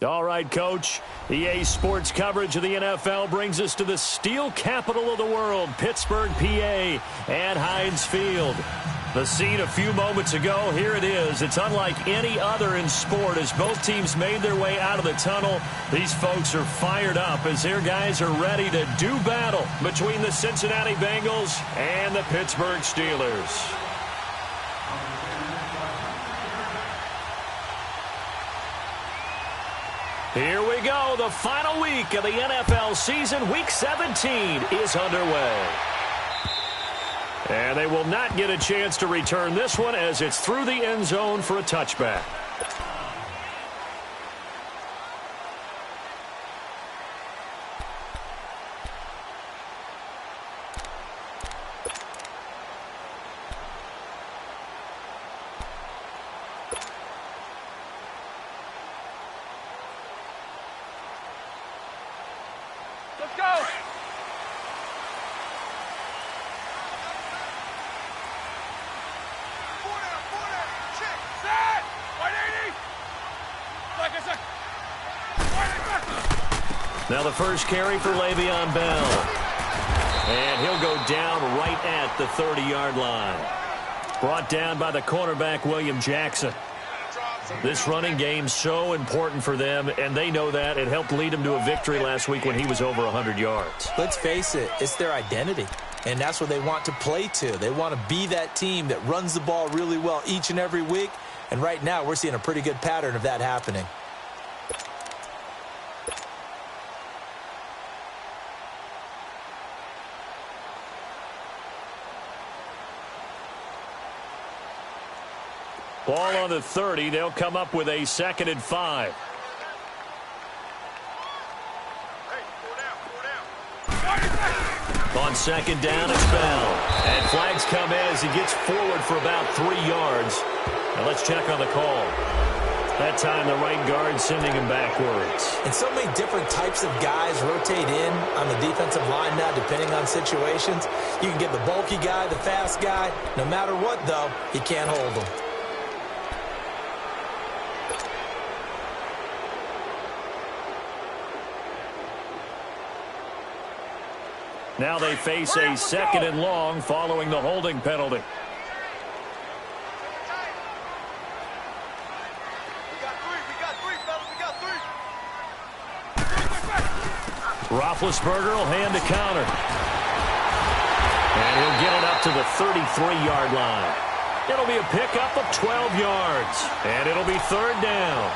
All right, Coach. EA Sports coverage of the NFL brings us to the steel capital of the world, Pittsburgh, PA, and Heinz Field. The scene a few moments ago, here it is. It's unlike any other in sport as both teams made their way out of the tunnel. These folks are fired up as their guys are ready to do battle between the Cincinnati Bengals and the Pittsburgh Steelers. Here we go. The final week of the NFL season. Week 17 is underway. And they will not get a chance to return this one as it's through the end zone for a touchback. Let's go! Now the first carry for Le'Veon Bell. And he'll go down right at the 30-yard line. Brought down by the cornerback, William Jackson. This running game so important for them, and they know that. It helped lead them to a victory last week when he was over 100 yards. Let's face it, it's their identity, and that's what they want to play to. They want to be that team that runs the ball really well each and every week, and right now we're seeing a pretty good pattern of that happening. Ball on the 30. They'll come up with a 2nd and 5. On 2nd down, it's Bell. And flags come in as he gets forward for about 3 yards. Now let's check on the call. That time the right guard sending him backwards. And so many different types of guys rotate in on the defensive line now depending on situations. You can get the bulky guy, the fast guy. No matter what, though, you can't hold them. Now they face a 2nd and long following the holding penalty. Roethlisberger will hand a counter. And he'll get it up to the 33-yard line. It'll be a pickup of 12 yards. And it'll be third down.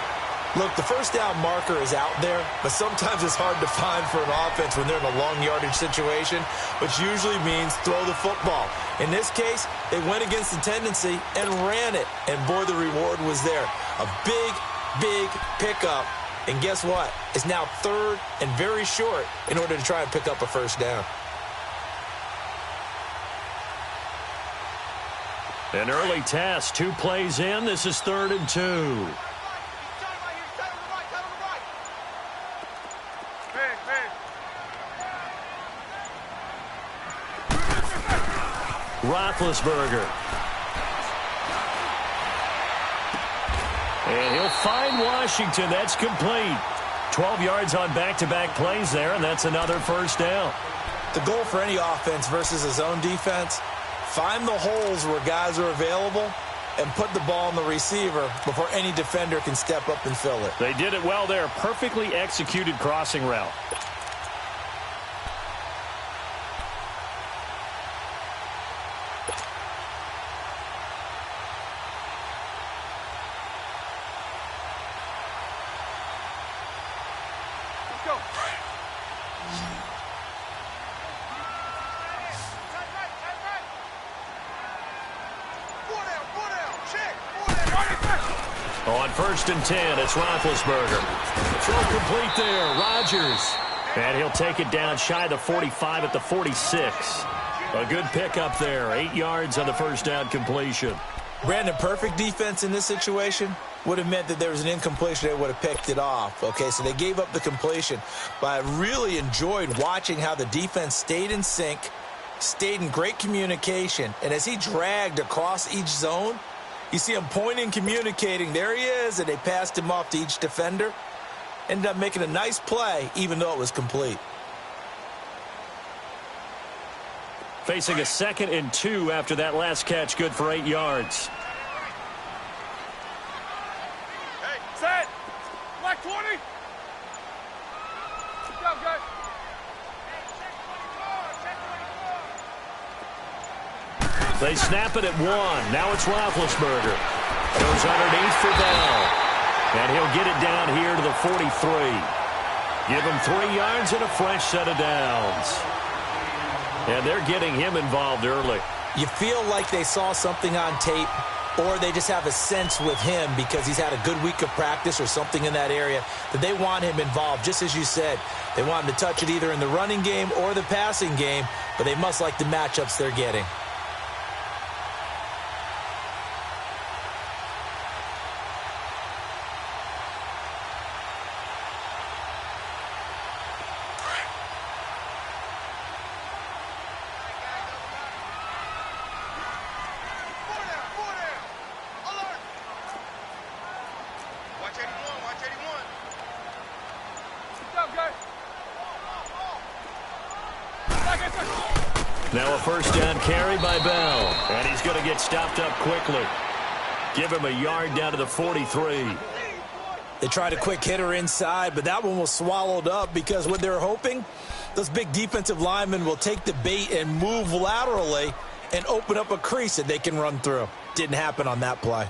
Look, the first down marker is out there, but sometimes it's hard to find for an offense when they're in a long yardage situation, which usually means throw the football. In this case, they went against the tendency and ran it. And boy, the reward was there. A big, big pickup. And guess what? It's now third and very short in order to try and pick up a first down. An early test, 2 plays in. This is 3rd and 2. Roethlisberger. And he'll find Washington. That's complete. 12 yards on back-to-back plays there, and that's another first down. The goal for any offense versus a zone defense, find the holes where guys are available and put the ball on the receiver before any defender can step up and fill it. They did it well there. Perfectly executed crossing route. On 1st and 10, it's Roethlisberger. Throw complete there, Rodgers. And he'll take it down shy of the 45 at the 46. A good pickup there, 8 yards on the first down completion. Brandon, perfect defense in this situation would have meant that there was an incompletion. They would have picked it off. Okay, so they gave up the completion. But I really enjoyed watching how the defense stayed in sync, stayed in great communication. And as he dragged across each zone, you see him pointing, communicating. There he is, and they passed him off to each defender. Ended up making a nice play, even though it was complete. Facing a 2nd and 2 after that last catch, good for 8 yards. Hey, set! Black 20! Good job, guys. They snap it at 1. Now it's Roethlisberger. Goes underneath for Bell. And he'll get it down here to the 43. Give him 3 yards and a fresh set of downs. And they're getting him involved early. You feel like they saw something on tape, or they just have a sense with him because he's had a good week of practice or something in that area that they want him involved. Just as you said, they want him to touch it either in the running game or the passing game, but they must like the matchups they're getting. Now a first down carry by Bell. And he's going to get stopped up quickly. Give him a yard down to the 43. They tried a quick hitter inside, but that one was swallowed up because what they're hoping, those big defensive linemen will take the bait and move laterally and open up a crease that they can run through. Didn't happen on that play.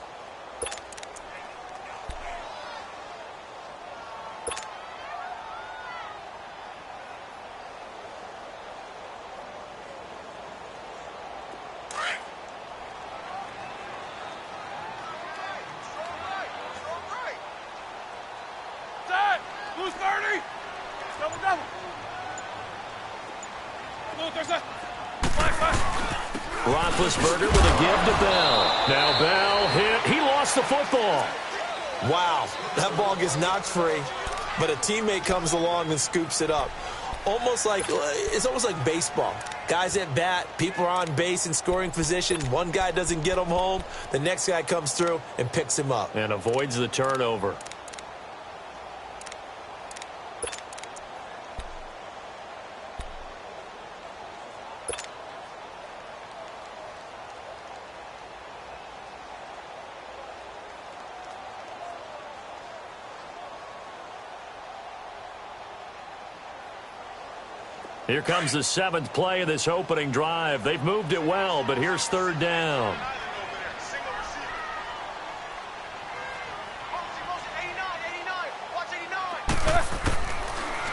Lose 30. Double, double. Look, there's a flag. Roethlisberger with a give to Bell. Now Bell hit. He lost the football. Wow, that ball gets knocked free, but a teammate comes along and scoops it up. It's almost like baseball. Guys at bat, people are on base in scoring position. One guy doesn't get him home. The next guy comes through and picks him up. And avoids the turnover. Here comes the 7th play of this opening drive. They've moved it well, but here's 3rd down.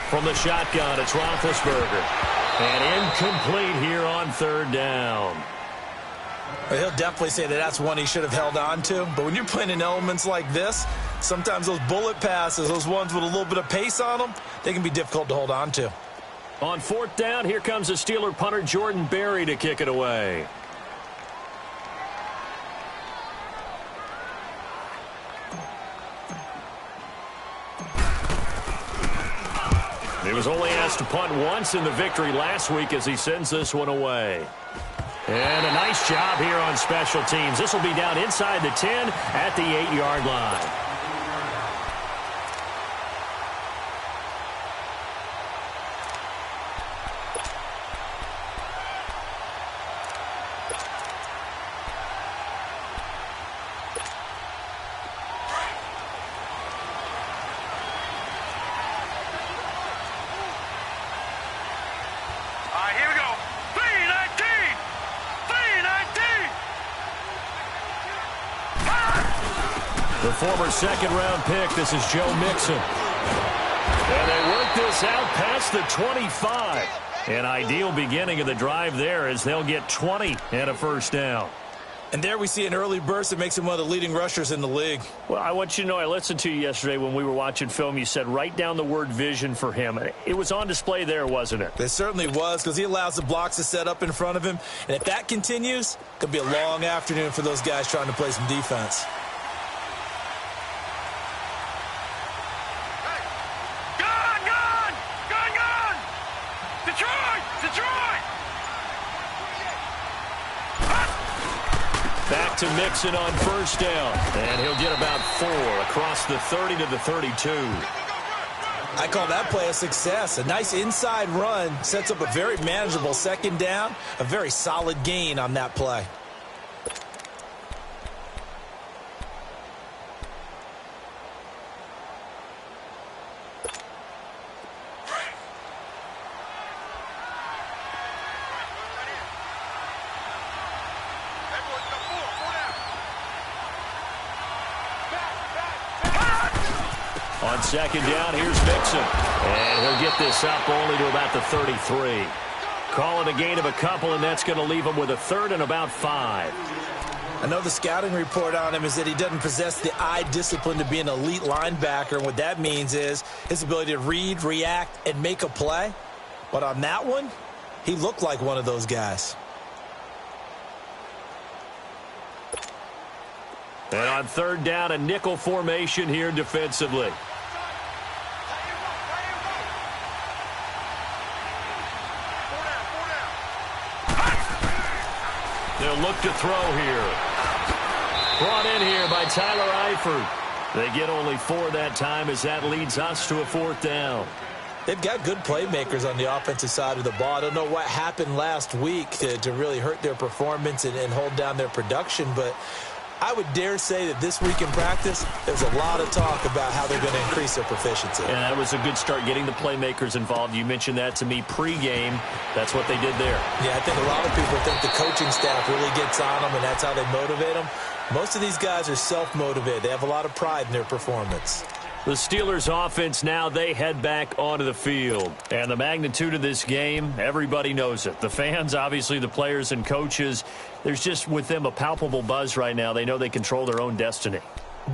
From the shotgun, it's Roethlisberger. And incomplete here on 3rd down. Well, he'll definitely say that that's one he should have held on to. But when you're playing in elements like this, sometimes those bullet passes, those ones with a little bit of pace on them, they can be difficult to hold on to. On 4th down, here comes the Steeler punter Jordan Berry to kick it away. He was only asked to punt once in the victory last week as he sends this one away. And a nice job here on special teams. This will be down inside the 10 at the 8-yard line. The former second-round pick, this is Joe Mixon. And they work this out past the 25. An ideal beginning of the drive there as they'll get 20 and a 1st down. And there we see an early burst that makes him one of the leading rushers in the league. Well, I want you to know, I listened to you yesterday when we were watching film. You said write down the word vision for him. It was on display there, wasn't it? It certainly was, because he allows the blocks to set up in front of him. And if that continues, it could be a long afternoon for those guys trying to play some defense. Back to Mixon on 1st down. And he'll get about 4 across the 30 to the 32. I call that play a success. A nice inside run sets up a very manageable 2nd down. A very solid gain on that play. On 2nd down, here's Mixon. And he'll get this up only to about the 33. Call it a gain of a couple, and that's going to leave him with a 3rd and about 5. I know the scouting report on him is that he doesn't possess the eye discipline to be an elite linebacker. And what that means is his ability to read, react, and make a play. But on that one, he looked like one of those guys. And on 3rd down, a nickel formation here defensively. They'll look to throw here. Brought in here by Tyler Eifert. They get only 4 that time as that leads us to a 4th down. They've got good playmakers on the offensive side of the ball. I don't know what happened last week to really hurt their performance and hold down their production, but I would dare say that this week in practice, there's a lot of talk about how they're going to increase their proficiency. And that was a good start, getting the playmakers involved. You mentioned that to me pregame. That's what they did there. Yeah, I think a lot of people think the coaching staff really gets on them, and that's how they motivate them. Most of these guys are self-motivated. They have a lot of pride in their performance. The Steelers offense now, they head back onto the field. And the magnitude of this game, everybody knows it. The fans, obviously the players and coaches, there's just with them a palpable buzz right now. They know they control their own destiny.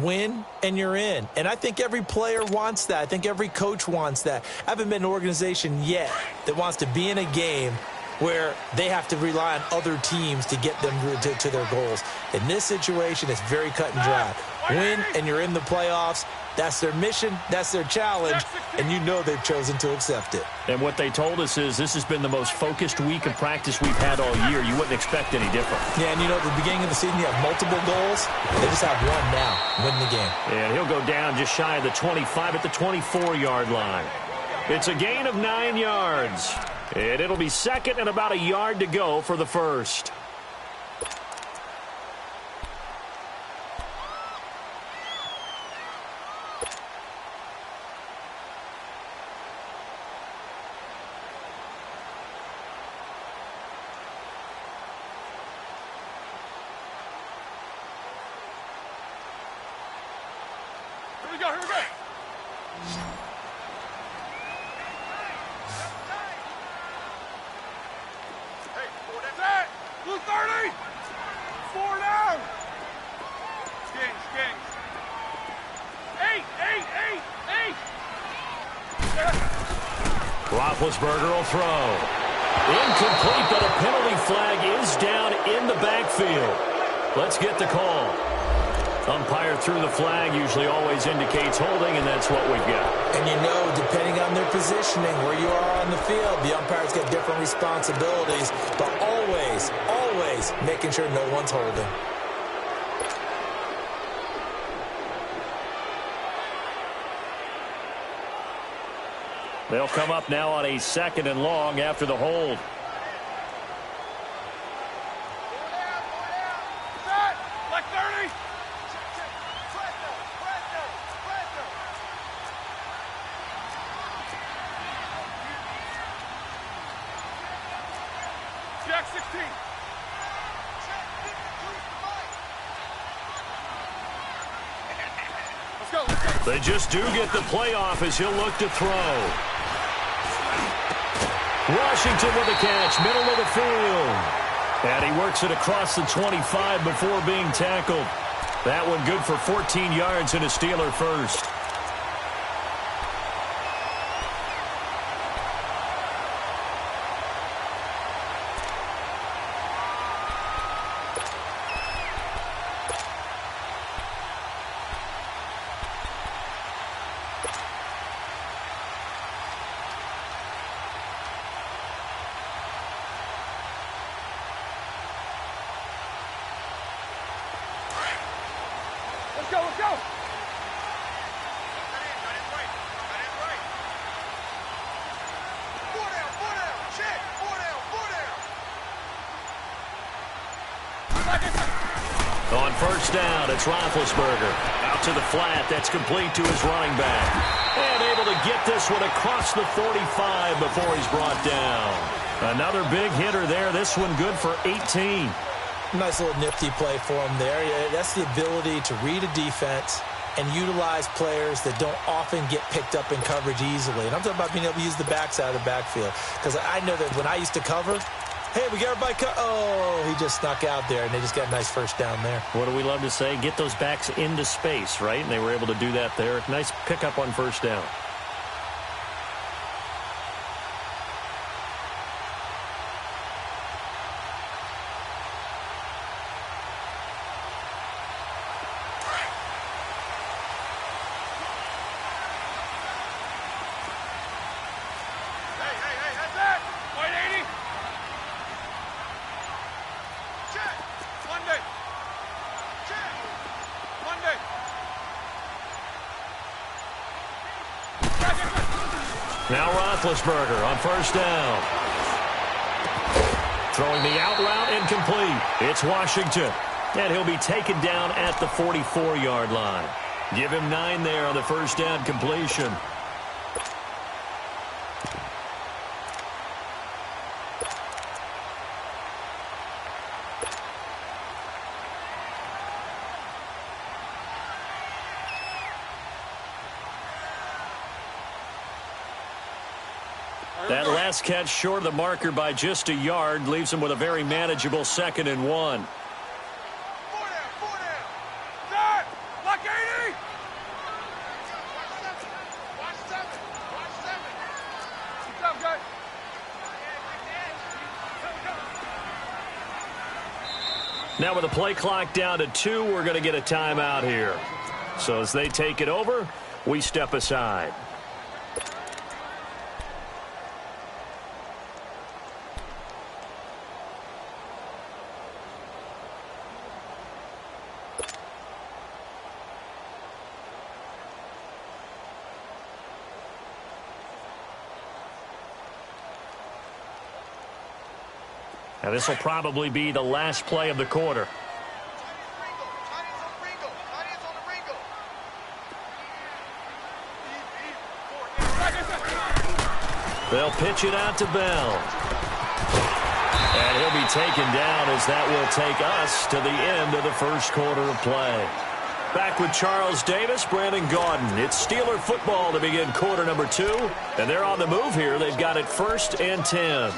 Win and you're in. And I think every player wants that. I think every coach wants that. I haven't been an organization yet that wants to be in a game where they have to rely on other teams to get them to their goals. In this situation, it's very cut and dry. Win and you're in the playoffs. That's their mission, that's their challenge, and you know they've chosen to accept it. And what they told us is this has been the most focused week of practice we've had all year. You wouldn't expect any different. Yeah, and you know, at the beginning of the season, you have multiple goals. They just have one now, win the game. And he'll go down just shy of the 25 at the 24-yard line. It's a gain of 9 yards. And it'll be 2nd and about a yard to go for the 1st. we go, here we go. Hey, set. Blue 30. 4 down. Kings. 8. Roethlisberger will throw. Incomplete, but a penalty flag is down in the backfield. Let's get the call. Umpire threw the flag, usually always indicates holding, and that's what we've got. And you know, depending on their positioning, where you are on the field, the umpires get different responsibilities, but always making sure no one's holding. They'll come up now on a 2nd and long after the hold. Set. Like 30. Jack 16. Let's go. They just do get the playoff as he'll look to throw. Washington with the catch, middle of the field. And he works it across the 25 before being tackled. That one good for 14 yards and a Steeler first. Let's go. On first down, it's Roethlisberger. Out to the flat. That's complete to his running back. And able to get this one across the 45 before he's brought down. Another big hitter there. This one good for 18. Nice little nifty play for him there. Yeah, that's the ability to read a defense and utilize players that don't often get picked up in coverage easily. And I'm talking about being able to use the backside of the backfield. Because I know that when I used to cover, hey, we got everybody oh, he just snuck out there, and they just got a nice first down there. What do we love to say? Get those backs into space, right? And they were able to do that there. Nice pickup on first down. Now Roethlisberger on first down. Throwing the out route, incomplete. It's Washington. And he'll be taken down at the 44-yard line. Give him 9 there on the first down completion. That last catch short of the marker by just a yard leaves him with a very manageable 2nd and 1. 4 down. Set. Like 80. Watch 7. Good job, guys. Now with the play clock down to 2, we're going to get a timeout here. So as they take it over, we step aside. Now this will probably be the last play of the quarter. They'll pitch it out to Bell. And he'll be taken down as that will take us to the end of the first quarter of play. Back with Charles Davis, Brandon Gaudin. It's Steeler football to begin quarter number 2. And they're on the move here. They've got it 1st and 10.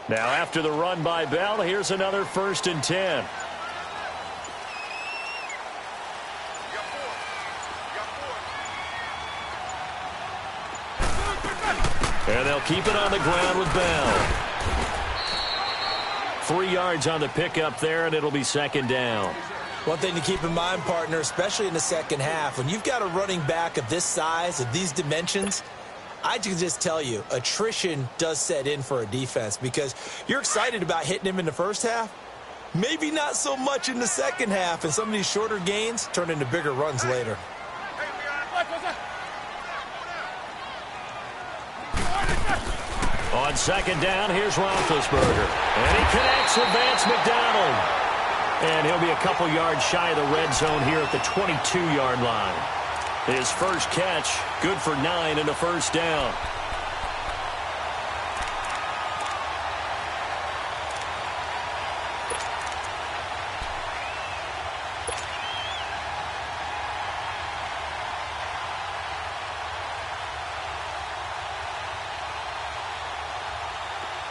Now after the run by Bell, here's another 1st and 10. And they'll keep it on the ground with Bell. 3 yards on the pickup there, and it'll be 2nd down. One thing to keep in mind, partner, especially in the second half, when you've got a running back of this size, of these dimensions, I can just tell you, attrition does set in for a defense because you're excited about hitting him in the first half. Maybe not so much in the second half, and some of these shorter gains turn into bigger runs later. On 2nd down, here's Roethlisberger. And he connects with Vance McDonald. And he'll be a couple yards shy of the red zone here at the 22-yard line. His first catch, good for 9 and a 1st down.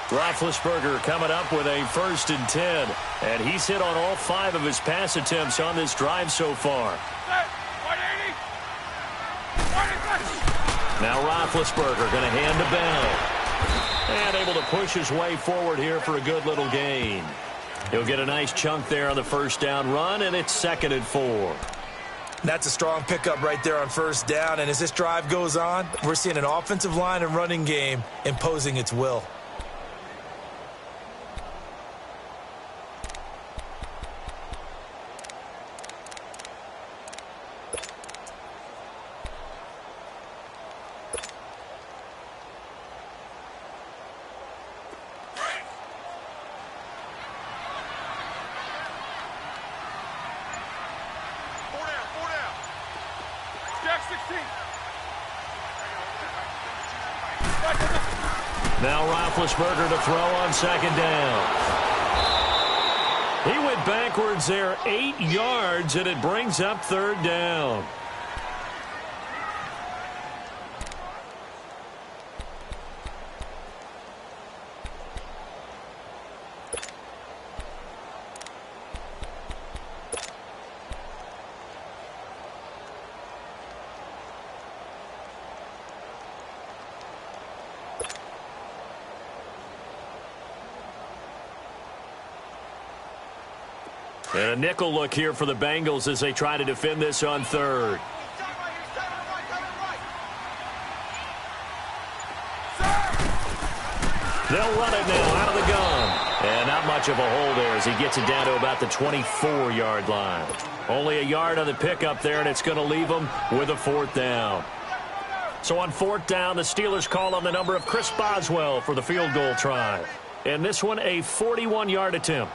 Roethlisberger coming up with a 1st and 10. And he's hit on all 5 of his pass attempts on this drive so far. Now Roethlisberger going to hand to Bell. And able to push his way forward here for a good little gain. He'll get a nice chunk there on the 1st down run, and it's 2nd and 4. That's a strong pickup right there on 1st down, and as this drive goes on, we're seeing an offensive line and running game imposing its will. Now Roethlisberger to throw on 2nd down. He went backwards there 8 yards, and it brings up 3rd down. And a nickel look here for the Bengals as they try to defend this on 3rd. They'll run it now out of the gun. And not much of a hole there as he gets it down to about the 24-yard line. Only a yard on the pickup there, and it's going to leave them with a 4th down. So on 4th down, the Steelers call on the number of Chris Boswell for the field goal try. And this one a 41-yard attempt.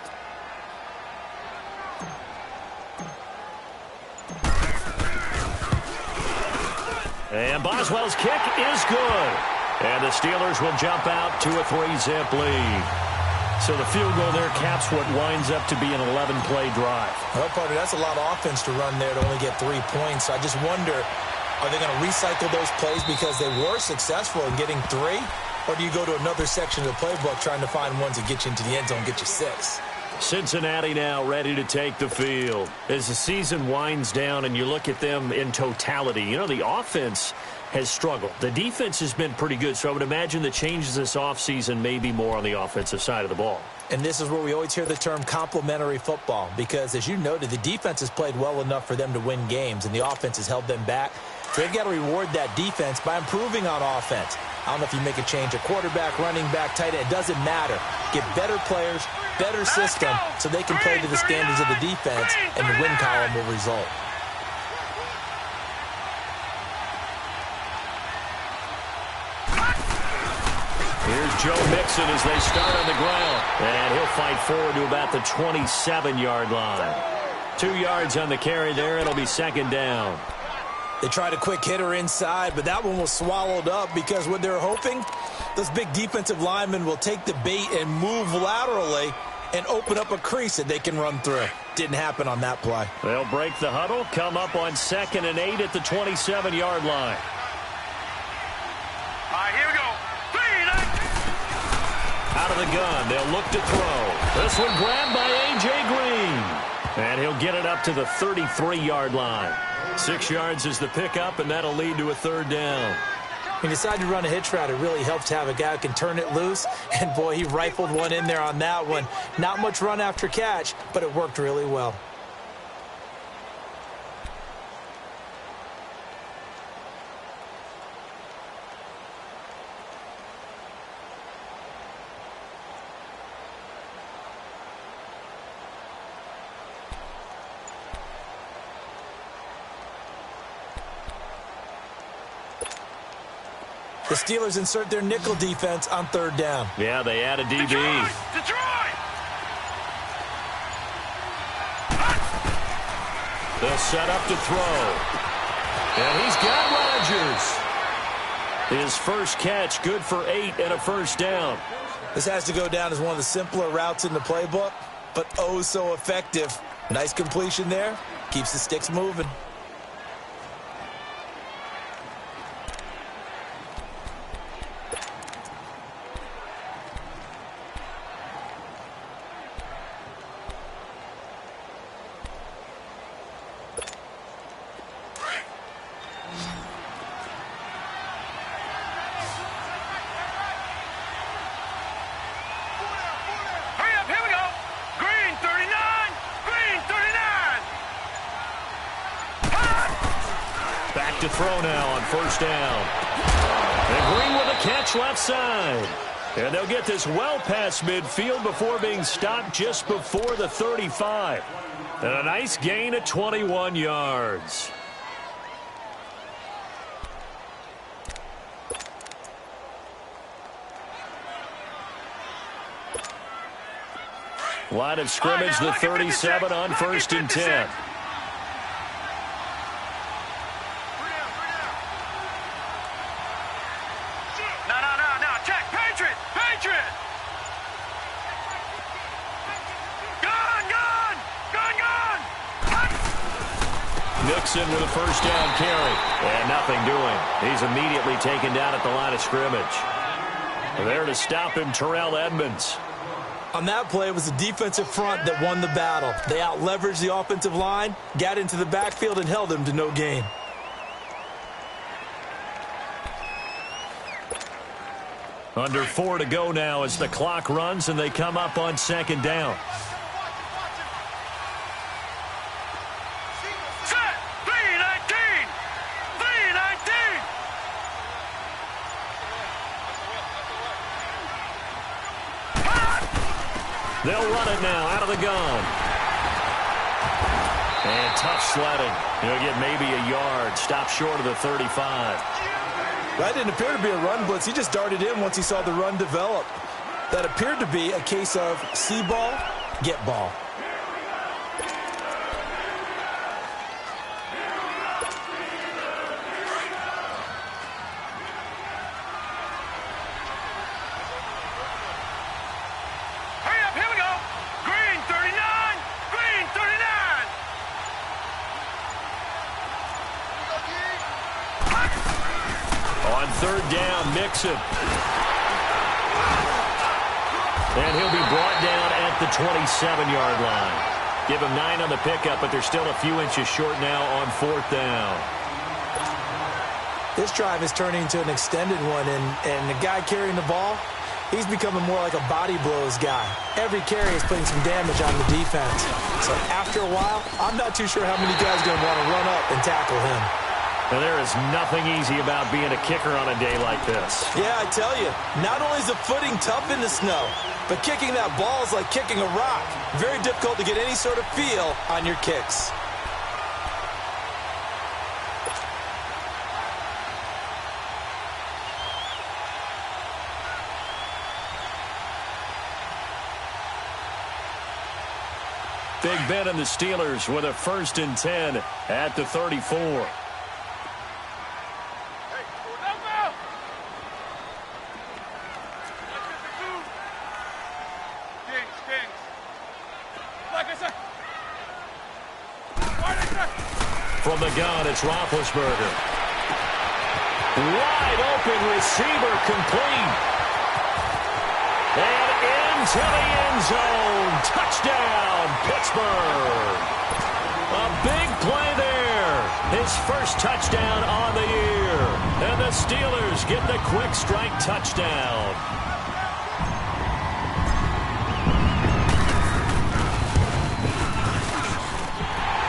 And Boswell's kick is good. And the Steelers will jump out to a 3-zip lead. So the field goal there caps what winds up to be an 11-play drive. Well, partner, that's a lot of offense to run there to only get 3 points. I just wonder, are they going to recycle those plays because they were successful in getting 3? Or do you go to another section of the playbook trying to find ones that get you into the end zone, get you 6? Cincinnati now ready to take the field. As the season winds down and you look at them in totality, you know, the offense has struggled. The defense has been pretty good, so I would imagine the changes this offseason may be more on the offensive side of the ball. And this is where we always hear the term complementary football because, as you noted, the defense has played well enough for them to win games, and the offense has held them back. So they've got to reward that defense by improving on offense. I don't know if you make a change, a quarterback, running back, tight end, it doesn't matter. Get better players, better system, so they can play to the standards of the defense, and the win column will result. Here's Joe Mixon as they start on the ground. And he'll fight forward to about the 27-yard line. 2 yards on the carry there. It'll be second down. They tried a quick hitter inside, but that one was swallowed up because what they're hoping, those big defensive linemen will take the bait and move laterally and open up a crease that they can run through. Didn't happen on that play. They'll break the huddle, come up on 2nd and 8 at the 27-yard line. All right, here we go. Out of the gun, they'll look to throw. This one grabbed by A.J. Green. And he'll get it up to the 33-yard line. 6 yards is the pickup, and that'll lead to a third down. He decided to run a hitch route. It really helps to have a guy who can turn it loose. And, boy, he rifled one in there on that one. Not much run after catch, but it worked really well. The Steelers insert their nickel defense on third down. Yeah, they add a DB. Detroit! They'll set up to throw. And he's got Rodgers. His first catch, good for 8 and a first down. This has to go down as one of the simpler routes in the playbook, but oh so effective. Nice completion there. Keeps the sticks moving. To throw now on first down. And Green with a catch left side. And they'll get this well past midfield before being stopped just before the 35. And a nice gain of 21 yards. Line of scrimmage, the 37 on 1st and 10. Mixon with a first down carry. And nothing doing. He's immediately taken down at the line of scrimmage. There to stop him, Terrell Edmonds. On that play, it was the defensive front that won the battle. They out-leveraged the offensive line, got into the backfield, and held him to no gain. Under 4 to go now as the clock runs and they come up on 2nd down. Set! 3-19! 3-19! They'll run it now out of the gun. And tough sledding. He'll get maybe a yard. Stop short of the 35. That didn't appear to be a run blitz. He just darted in once he saw the run develop. That appeared to be a case of see ball, get ball. Hurry up, here we go! Green 39! Green 39! On 3rd down, Mixon. And he'll be brought down at the 27-yard line. Give him 9 on the pickup, but they're still a few inches short now on 4th down. This drive is turning into an extended one, and the guy carrying the ball, he's becoming more like a body blows guy. Every carry is putting some damage on the defense. So after a while, I'm not too sure how many guys are going to want to run up and tackle him. And there is nothing easy about being a kicker on a day like this. Yeah, I tell you, not only is the footing tough in the snow, but kicking that ball is like kicking a rock. Very difficult to get any sort of feel on your kicks. Big Ben and the Steelers with a 1st and 10 at the 34. From the gun, it's Roethlisberger. Wide open receiver, complete. And into the end zone. Touchdown, Pittsburgh. A big play there. His first touchdown on the year. And the Steelers get the quick strike touchdown.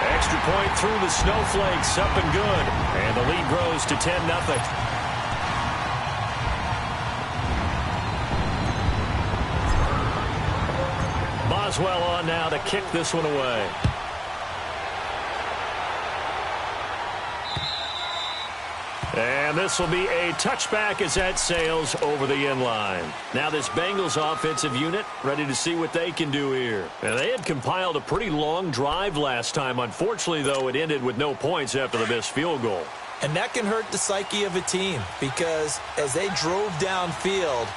Extra point through the snowflakes, up and good. And the lead grows to 10-0. Boswell on now to kick this one away. And this will be a touchback as that sails over the end line. Now this Bengals offensive unit ready to see what they can do here. And they had compiled a pretty long drive last time. Unfortunately, though, it ended with no points after the missed field goal. And that can hurt the psyche of a team because as they drove downfield,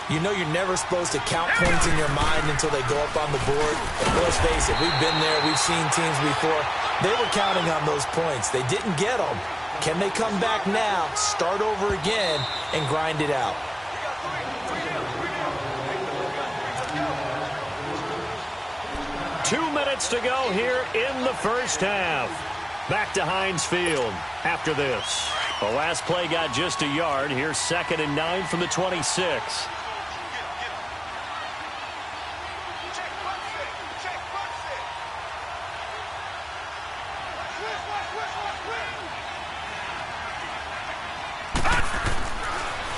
you know you're never supposed to count points in your mind until they go up on the board. But let's face it, we've been there. We've seen teams before. They were counting on those points. They didn't get them. Can they come back now, start over again, and grind it out? Two minutes to go here in the first half. Back to Heinz Field after this. The last play got just a yard. Here's 2nd and 9 from the 26.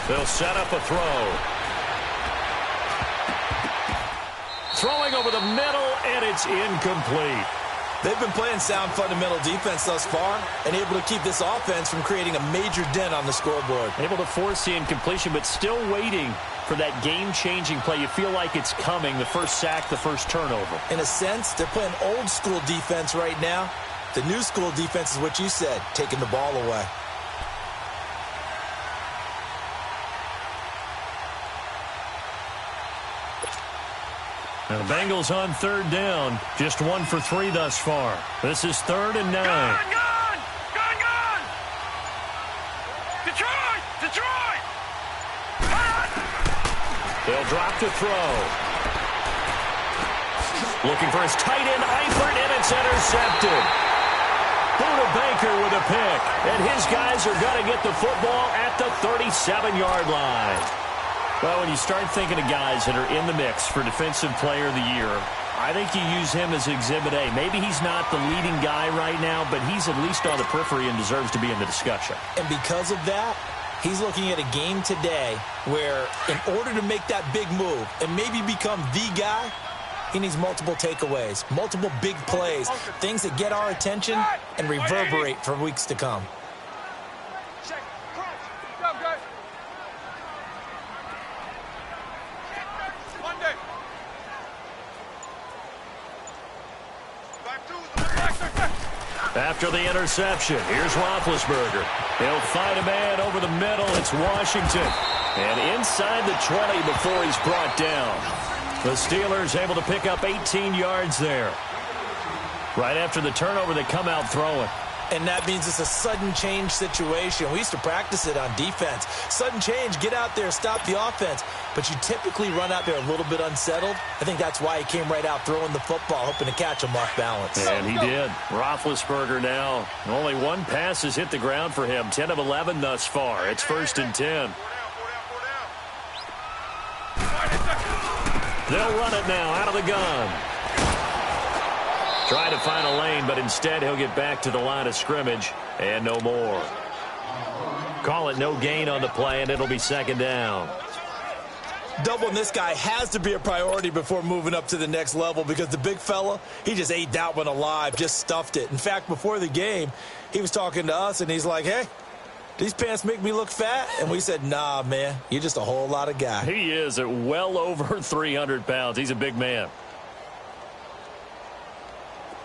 They'll set up a throw. Throwing over the middle, and it's incomplete. They've been playing sound fundamental defense thus far and able to keep this offense from creating a major dent on the scoreboard. Able to force the incompletion, but still waiting for that game-changing play. You feel like it's coming, the first sack, the first turnover. In a sense, they're playing old-school defense right now. The new-school defense is what you said, taking the ball away. Now the Bengals on 3rd down. Just 1 for 3 thus far. This is 3rd and 9. Gun! Detroit! Detroit! They'll drop to throw. Looking for his tight end, Eifert, and it's intercepted. Buda Baker with a pick. And his guys are going to get the football at the 37-yard line. Well, when you start thinking of guys that are in the mix for Defensive Player of the Year, I think you use him as Exhibit A. Maybe he's not the leading guy right now, but he's at least on the periphery and deserves to be in the discussion. And because of that, he's looking at a game today where in order to make that big move and maybe become the guy, he needs multiple takeaways, multiple big plays, things that get our attention and reverberate for weeks to come. After the interception, here's Roethlisberger. He'll find a man over the middle. It's Washington. And inside the 20 before he's brought down. The Steelers able to pick up 18 yards there. Right after the turnover, they come out throwing. And that means it's a sudden change situation. We used to practice it on defense. Sudden change, get out there, stop the offense. But you typically run out there a little bit unsettled. I think that's why he came right out throwing the football, hoping to catch him off balance. And he did. Roethlisberger now. Only one pass has hit the ground for him. 10 of 11 thus far. It's 1st and 10. They'll run it now out of the gun. Try to find a lane, but instead he'll get back to the line of scrimmage and no more. Call it no gain on the play, and it'll be second down. Doubling this guy has to be a priority before moving up to the next level because the big fella, he just ate that one alive, just stuffed it. In fact, before the game, he was talking to us, and he's like, hey, these pants make me look fat? And we said, nah, man, you're just a whole lot of guy. He is at well over 300 pounds. He's a big man.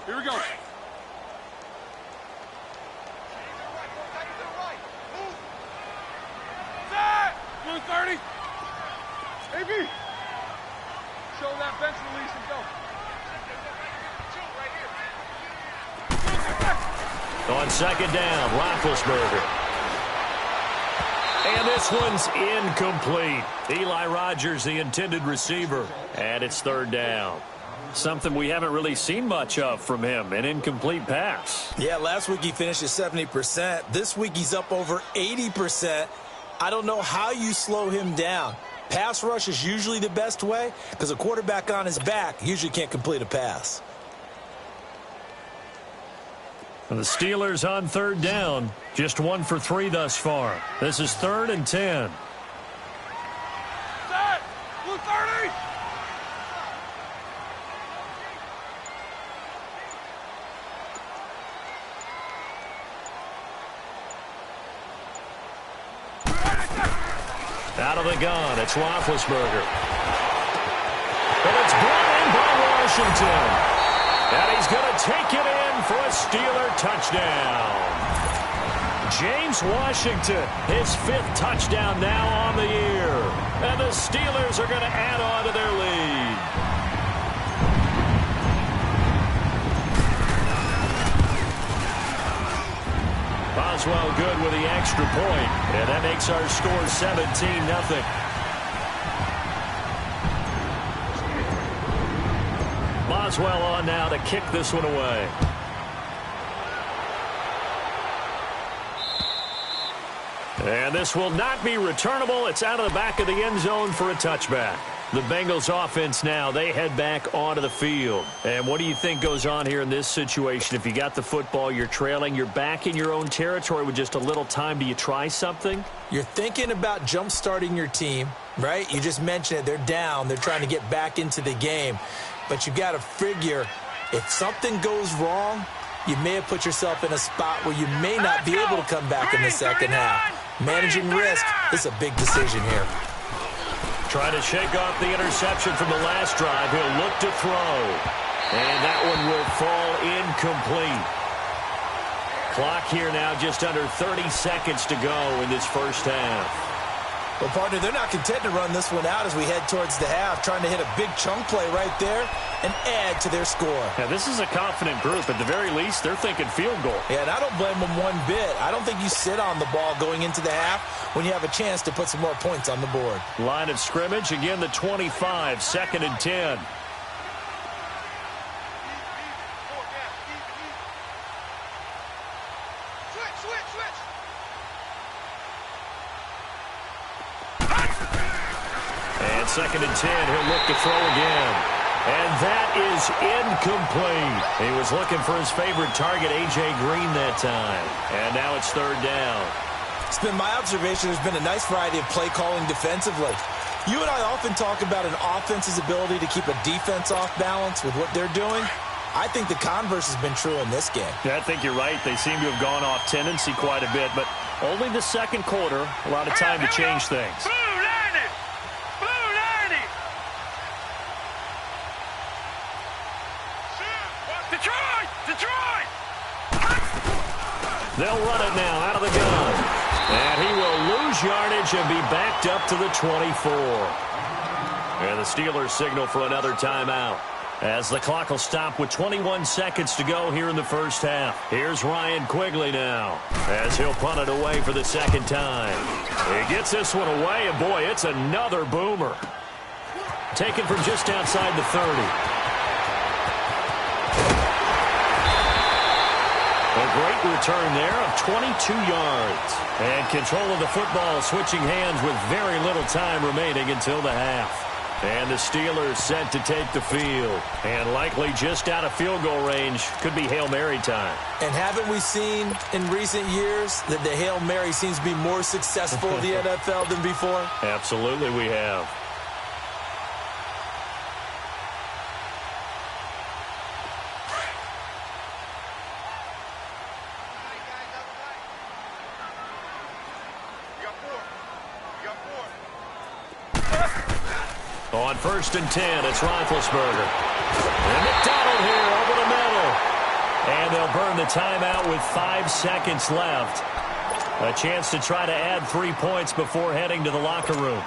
Here we go. Blue 30. AB. Show that bench release and go. On second down, Roethlisberger. And this one's incomplete. Eli Rogers, the intended receiver. And it's third down. Something we haven't really seen much of from him, an incomplete pass. Yeah, last week he finished at 70%. This week he's up over 80%. I don't know how you slow him down. Pass rush is usually the best way because a quarterback on his back usually can't complete a pass. And the Steelers on third down, just 1 for 3 thus far. This is 3rd and 10. Set. Blue 30. Out of the gun, it's Roethlisberger. And it's brought in by Washington. And he's going to take it in for a Steeler touchdown. James Washington, his 5th touchdown now on the year. And the Steelers are going to add on to their lead. Boswell good with the extra point, and that makes our score 17-0. Boswell on now to kick this one away. And this will not be returnable. It's out of the back of the end zone for a touchback. The Bengals offense now, they head back onto the field. And what do you think goes on here in this situation? If you got the football, you're trailing, you're back in your own territory with just a little time. Do you try something? You're thinking about jump-starting your team, right? You just mentioned it. They're down. They're trying to get back into the game. But you got to figure if something goes wrong, you may have put yourself in a spot where you may not be able to come back in the second half. Managing risk is a big decision here. Trying to shake off the interception from the last drive. He'll look to throw. And that one will fall incomplete. Clock here now just under 30 seconds to go in this first half. Well, partner, they're not content to run this one out as we head towards the half, trying to hit a big chunk play right there and add to their score. Yeah, this is a confident group. At the very least, they're thinking field goal. Yeah, and I don't blame them one bit. I don't think you sit on the ball going into the half when you have a chance to put some more points on the board. Line of scrimmage, again the 25, 2nd and 10. And 2nd and 10, he'll look to throw again. And that is incomplete. He was looking for his favorite target, A.J. Green, that time. And now it's 3rd down. It's been my observation there's been a nice variety of play calling defensively. You and I often talk about an offense's ability to keep a defense off balance with what they're doing. I think the converse has been true in this game. Yeah, I think you're right. They seem to have gone off tendency quite a bit, but only the second quarter, a lot of time to change things. Detroit! They'll run it now out of the gun. And he will lose yardage and be backed up to the 24. And the Steelers signal for another timeout, as the clock will stop with 21 seconds to go here in the first half. Here's Ryan Quigley now, as he'll punt it away for the second time. He gets this one away, and boy, it's another boomer. Taken from just outside the 30. A great return there of 22 yards. And control of the football switching hands with very little time remaining until the half. And the Steelers set to take the field. And likely just out of field goal range. Could be Hail Mary time. And haven't we seen in recent years that the Hail Mary seems to be more successful in the NFL than before? Absolutely we have. On 1st and 10, it's Roethlisberger. And McDonald here over the middle. And they'll burn the timeout with 5 seconds left. A chance to try to add 3 points before heading to the locker room.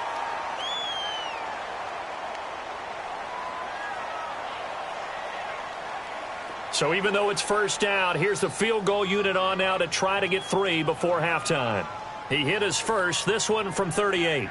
So even though it's first down, here's the field goal unit on now to try to get 3 before halftime. He hit his first, this one from 38.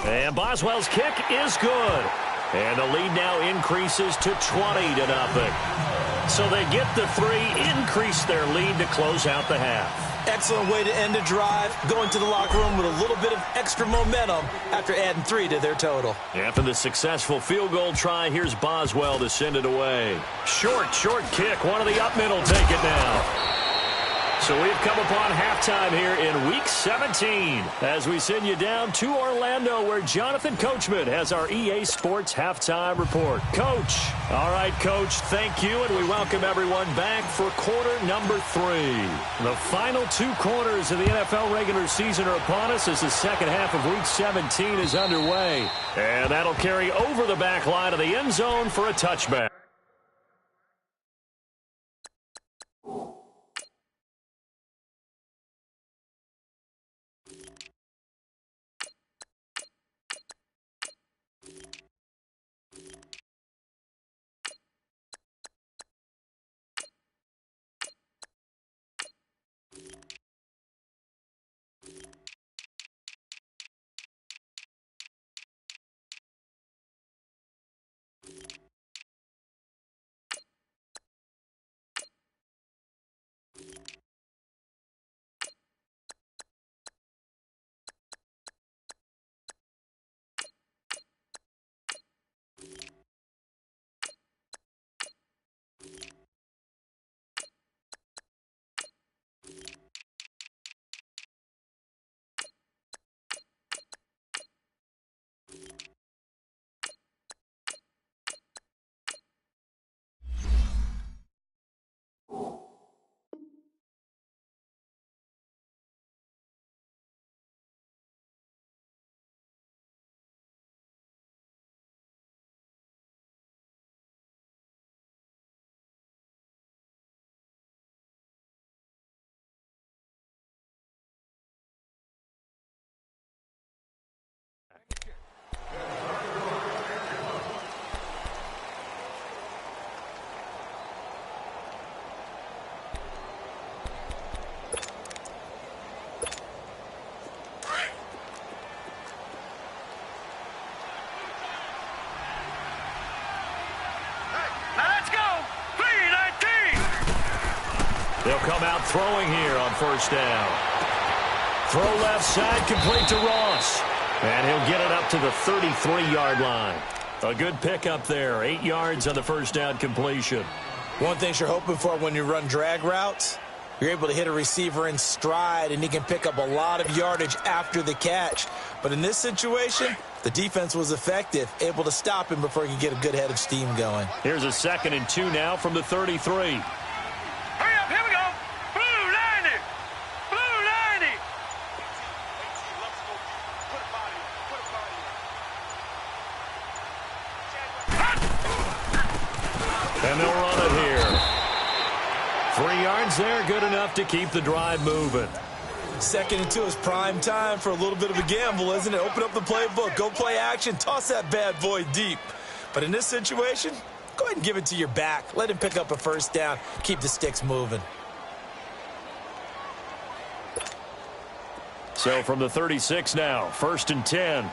And Boswell's kick is good. And the lead now increases to 20-0. So they get the 3, increase their lead to close out the half. Excellent way to end a drive, going to the locker room with a little bit of extra momentum after adding 3 to their total. After the successful field goal try, here's Boswell to send it away. Short kick. One of the up middle take it now. So we've come upon halftime here in Week 17 as we send you down to Orlando where Jonathan Coachman has our EA Sports Halftime Report. Coach. All right, Coach, thank you, and we welcome everyone back for quarter number 3. The final 2 quarters of the NFL regular season are upon us as the second half of Week 17 is underway. And that'll carry over the back line of the end zone for a touchback. They'll come out throwing here on first down. Throw left side, complete to Ross. And he'll get it up to the 33-yard line. A good pickup there, 8 yards on the first down completion. One thing you're hoping for when you run drag routes, you're able to hit a receiver in stride, and he can pick up a lot of yardage after the catch. But in this situation, the defense was effective, able to stop him before he could get a good head of steam going. Here's a 2nd and 2 now from the 33. Hurry up, here we go. Blue 90. Blue 90. And they'll run it here. 3 yards there, good enough to keep the drive moving. 2nd and 2 is prime time for a little bit of a gamble, isn't it? Open up the playbook, go play action, toss that bad boy deep. But in this situation, go ahead and give it to your back. Let him pick up a first down, keep the sticks moving. So from the 36 now, 1st and 10.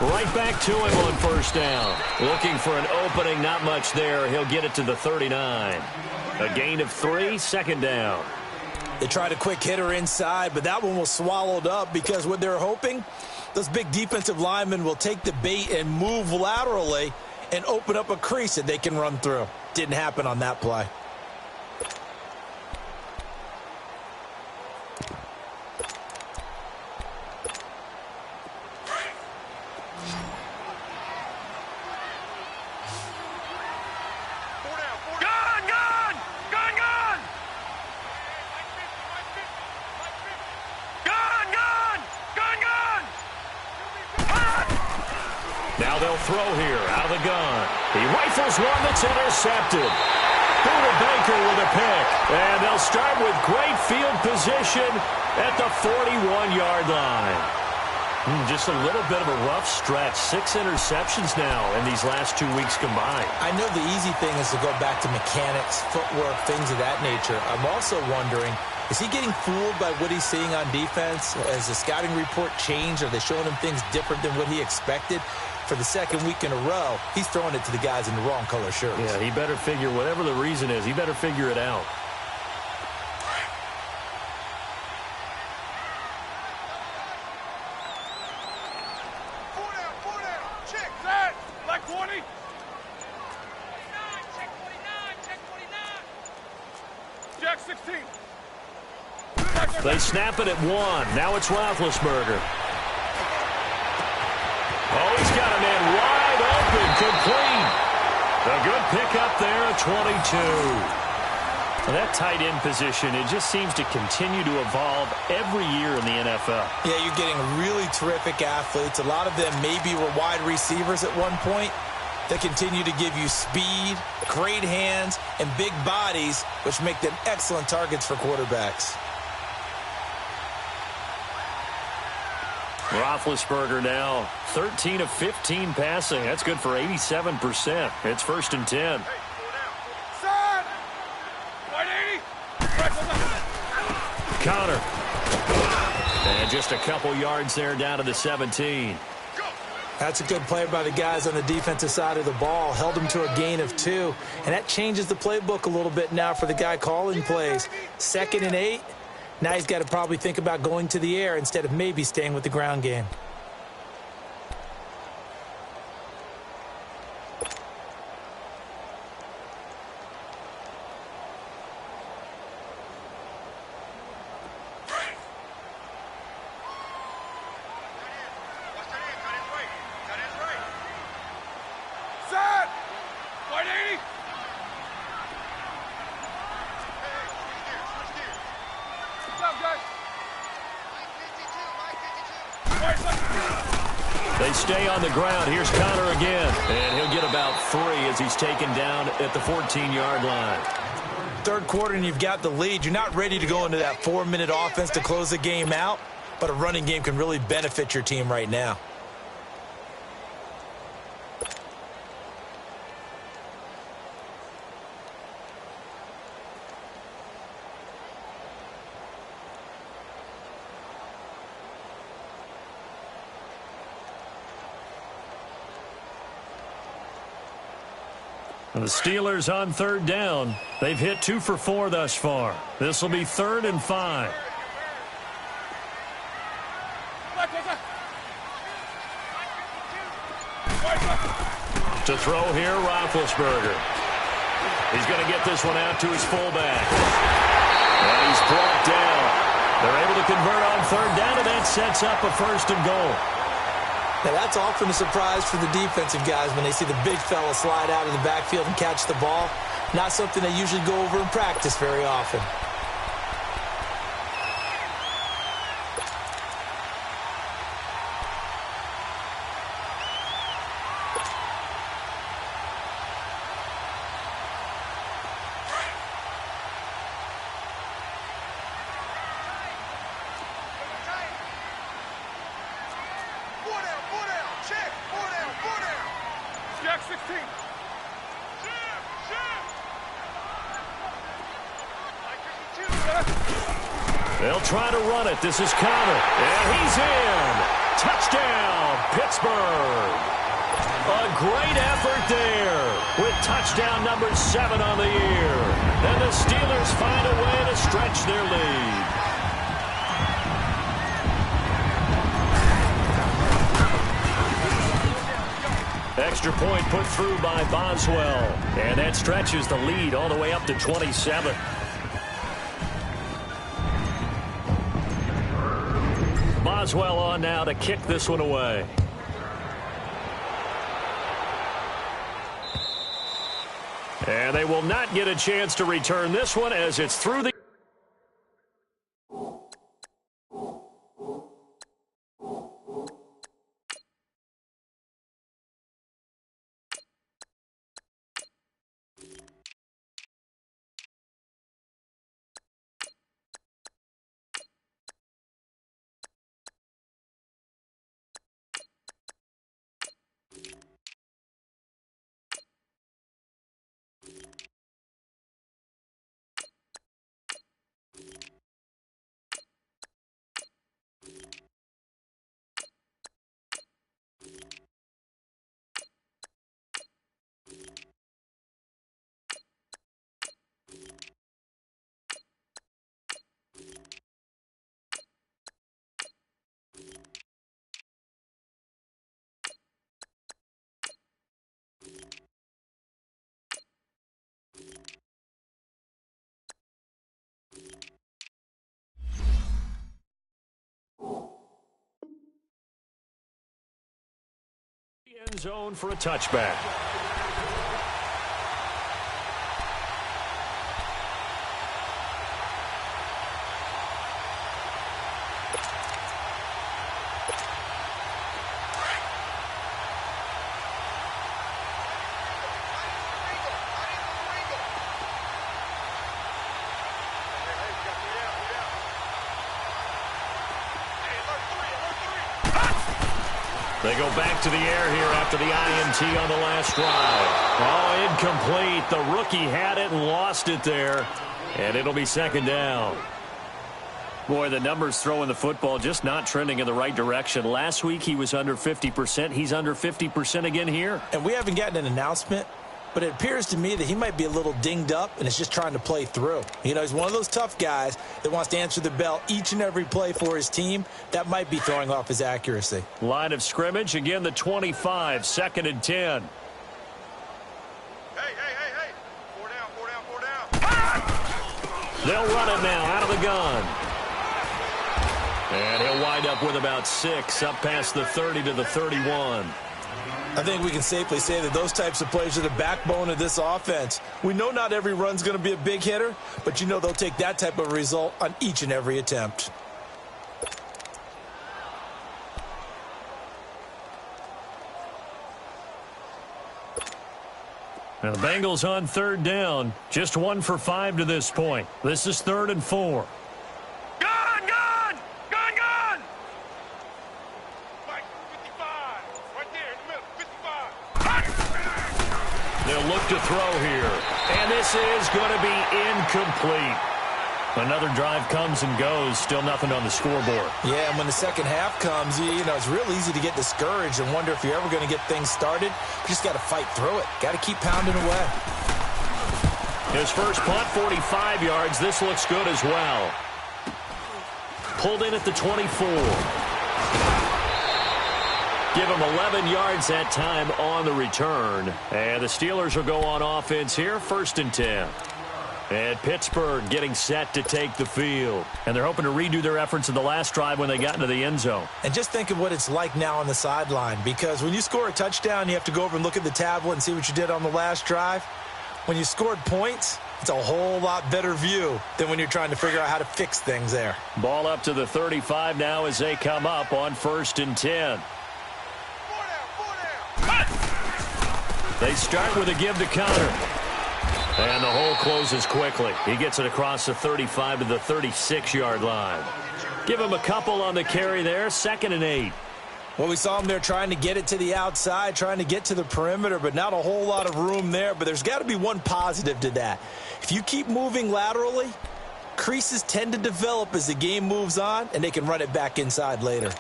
Right back to him on first down. Looking for an opening, not much there. He'll get it to the 39. A gain of 3, second down. They tried a quick hitter inside, but that one was swallowed up because what they're hoping, those big defensive linemen will take the bait and move laterally and open up a crease that they can run through. Didn't happen on that play. Now they'll throw here out of the gun. He rifles one that's intercepted. Baker with a pick. And they'll start with great field position at the 41-yard line. Just a little bit of a rough stretch. 6 interceptions now in these last 2 weeks combined. I know the easy thing is to go back to mechanics, footwork, things of that nature. I'm also wondering, is he getting fooled by what he's seeing on defense? Has the scouting report changed? Are they showing him things different than what he expected? For the second week in a row, he's throwing it to the guys in the wrong color shirts. Yeah, he better figure, whatever the reason is, he better figure it out. Four down. Check that. Like 20. Check 49. Jack 16. They snap it at 1. Now it's Roethlisberger. Oh, he's got a man wide open, complete. A good pickup there at 22. Well, that tight end position, it just seems to continue to evolve every year in the NFL. Yeah, you're getting really terrific athletes. A lot of them maybe were wide receivers at one point. They continue to give you speed, great hands, and big bodies, which make them excellent targets for quarterbacks. Roethlisberger now 13 of 15 passing. That's good for 87%. It's 1st and 10. Side. White 80. Connor. And just a couple yards there down to the 17. That's a good play by the guys on the defensive side of the ball. Held them to a gain of 2. And that changes the playbook a little bit now for the guy calling plays. 2nd and 8. Now he's got to probably think about going to the air instead of maybe staying with the ground game. Side. White 80. They stay on the ground. Here's Connor again. And he'll get about 3 as he's taken down at the 14-yard line. Third quarter and you've got the lead. You're not ready to go into that 4-minute offense to close the game out, but a running game can really benefit your team right now. The Steelers on 3rd down. They've hit 2 for 4 thus far. This will be 3rd and 5. To throw here, Roethlisberger. He's going to get this one out to his fullback. And he's brought down. They're able to convert on 3rd down, and that sets up a 1st and goal. Now, that's often a surprise for the defensive guys when they see the big fella slide out of the backfield and catch the ball. Not something they usually go over in practice very often. Jack 16. They'll try to run it. This is Connor. And he's in. Touchdown, Pittsburgh. A great effort there with touchdown number 7 on the year. And the Steelers find a way to stretch their lead. Extra point put through by Boswell. And that stretches the lead all the way up to 27. Boswell on now to kick this one away. And they will not get a chance to return this one as it's through the... End zone for a touchback. They go back to the air here after the INT on the last drive. Oh, incomplete. The rookie had it and lost it there. And it'll be second down. Boy, the numbers throwing the football just not trending in the right direction. Last week he was under 50%. He's under 50% again here. And we haven't gotten an announcement, but it appears to me that he might be a little dinged up and is just trying to play through. You know, he's one of those tough guys that wants to answer the bell each and every play for his team. That might be throwing off his accuracy. Line of scrimmage, again the 25, 2nd and 10. Hey. 4 down. They'll run it now out of the gun. And he'll wind up with about 6 up past the 30 to the 31. I think we can safely say that those types of plays are the backbone of this offense. We know not every run's going to be a big hitter, but you know they'll take that type of result on each and every attempt. Now the Bengals on 3rd down. Just 1 for 5 to this point. This is 3rd and 4. Gun! Mike, 55. Right there in the middle, 55. They'll look to throw here. And this is going to be incomplete. Another drive comes and goes. Still nothing on the scoreboard. Yeah, and when the second half comes, you know, it's real easy to get discouraged and wonder if you're ever going to get things started. You just got to fight through it. Got to keep pounding away. His first punt, 45 yards. This looks good as well. Pulled in at the 24. Give him 11 yards that time on the return. And the Steelers will go on offense here, 1st and 10. And Pittsburgh getting set to take the field. And they're hoping to redo their efforts in the last drive when they got into the end zone. And just think of what it's like now on the sideline, because when you score a touchdown, you have to go over and look at the tablet and see what you did on the last drive. When you scored points, it's a whole lot better view than when you're trying to figure out how to fix things there. Ball up to the 35 now as they come up on 1st and 10. 4 down. They start with a give to Connor. And the hole closes quickly. He gets it across the 35 to the 36-yard line. Give him a couple on the carry there, 2nd and 8. Well, we saw him there trying to get it to the outside, trying to get to the perimeter, but not a whole lot of room there. But there's got to be one positive to that. If you keep moving laterally, creases tend to develop as the game moves on, and they can run it back inside later.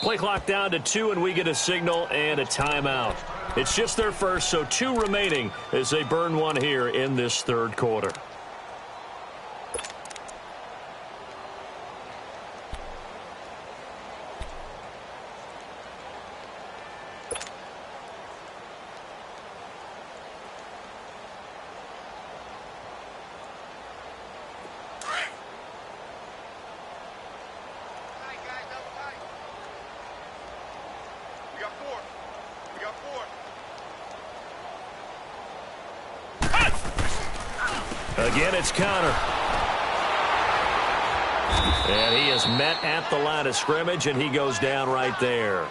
Play clock down to 2, and we get a signal and a timeout. It's just their first, so 2 remaining as they burn one here in this third quarter. Again, it's Connor. And he is met at the line of scrimmage, and he goes down right there.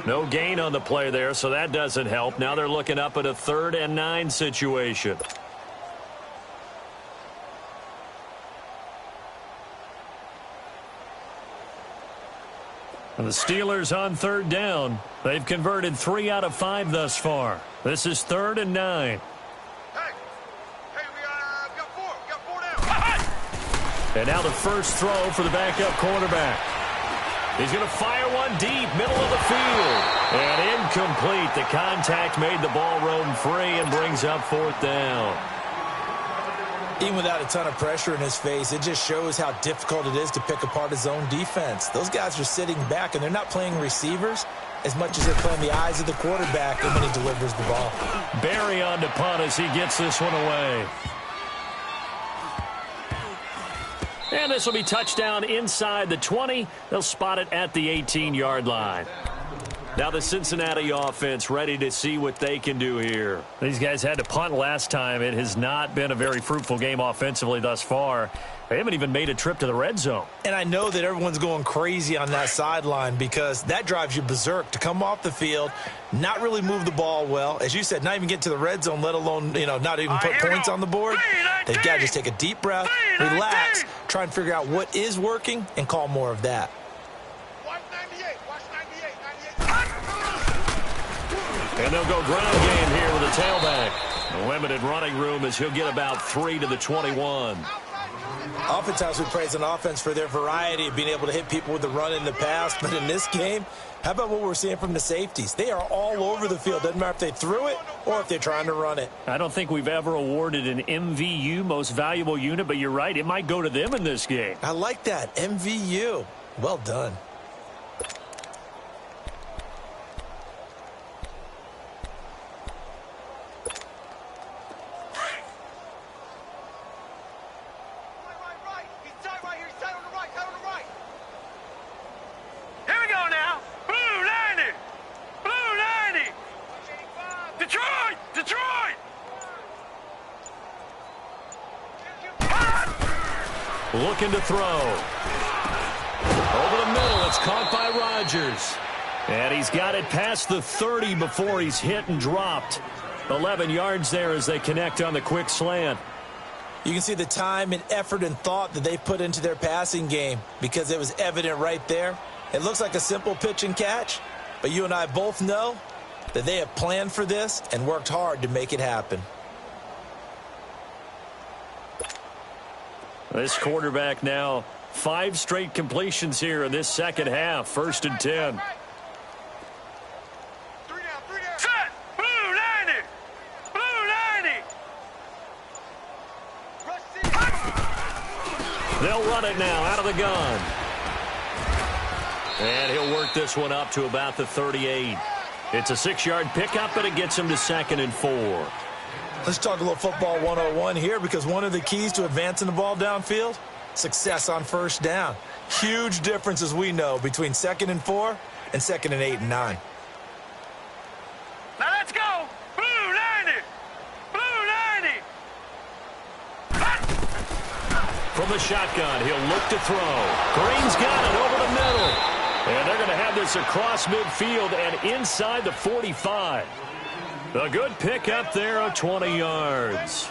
No gain on the play there, so that doesn't help. Now they're looking up at a 3rd and 9 situation. And the Steelers on 3rd down. They've converted 3 out of 5 thus far. This is 3rd and 9. And now the first throw for the backup quarterback. He's going to fire one deep, middle of the field. And incomplete. The contact made the ball roam free and brings up 4th down. Even without a ton of pressure in his face, it just shows how difficult it is to pick apart his own defense. Those guys are sitting back, and they're not playing receivers as much as they're playing the eyes of the quarterback when he delivers the ball. Barry on to punt as he gets this one away. And this will be touchdown inside the 20. They'll spot it at the 18-yard line. Now the Cincinnati offense ready to see what they can do here. These guys had to punt last time. It has not been a very fruitful game offensively thus far. They haven't even made a trip to the red zone. And I know that everyone's going crazy on that sideline because that drives you berserk to come off the field, not really move the ball well. As you said, not even get to the red zone, let alone, not even put points on the board. They've got to just take a deep breath, relax, try and figure out what is working, and call more of that. And they'll go ground game here with a tailback. A limited running room as he'll get about 3 to the 21. Oftentimes we praise an offense for their variety of being able to hit people with the run in the past. But in this game, how about what we're seeing from the safeties? They are all over the field. Doesn't matter if they threw it or if they're trying to run it. I don't think we've ever awarded an MVU, most valuable unit, but you're right. It might go to them in this game. I like that. MVU. Well done. Looking to throw. Over the middle, it's caught by Rodgers. And he's got it past the 30 before he's hit and dropped. 11 yards there as they connect on the quick slant. You can see the time and effort and thought that they put into their passing game because it was evident right there. It looks like a simple pitch and catch, but you and I both know that they have planned for this and worked hard to make it happen. This quarterback now 5 straight completions here in this second half. 1st and 10. Set! Blue 90! Blue 90! They'll run it now out of the gun. And he'll work this one up to about the 38. It's a 6-yard pickup, but it gets him to 2nd and 4. Let's talk a little football 101 here because one of the keys to advancing the ball downfield, success on 1st down. Huge difference, as we know, between 2nd and 4 and 2nd and 8 and 9. Now let's go! Blue 90! Blue 90! From the shotgun, he'll look to throw. Green's got it over the middle. And they're going to have this across midfield and inside the 45. A good pick up there of 20 yards.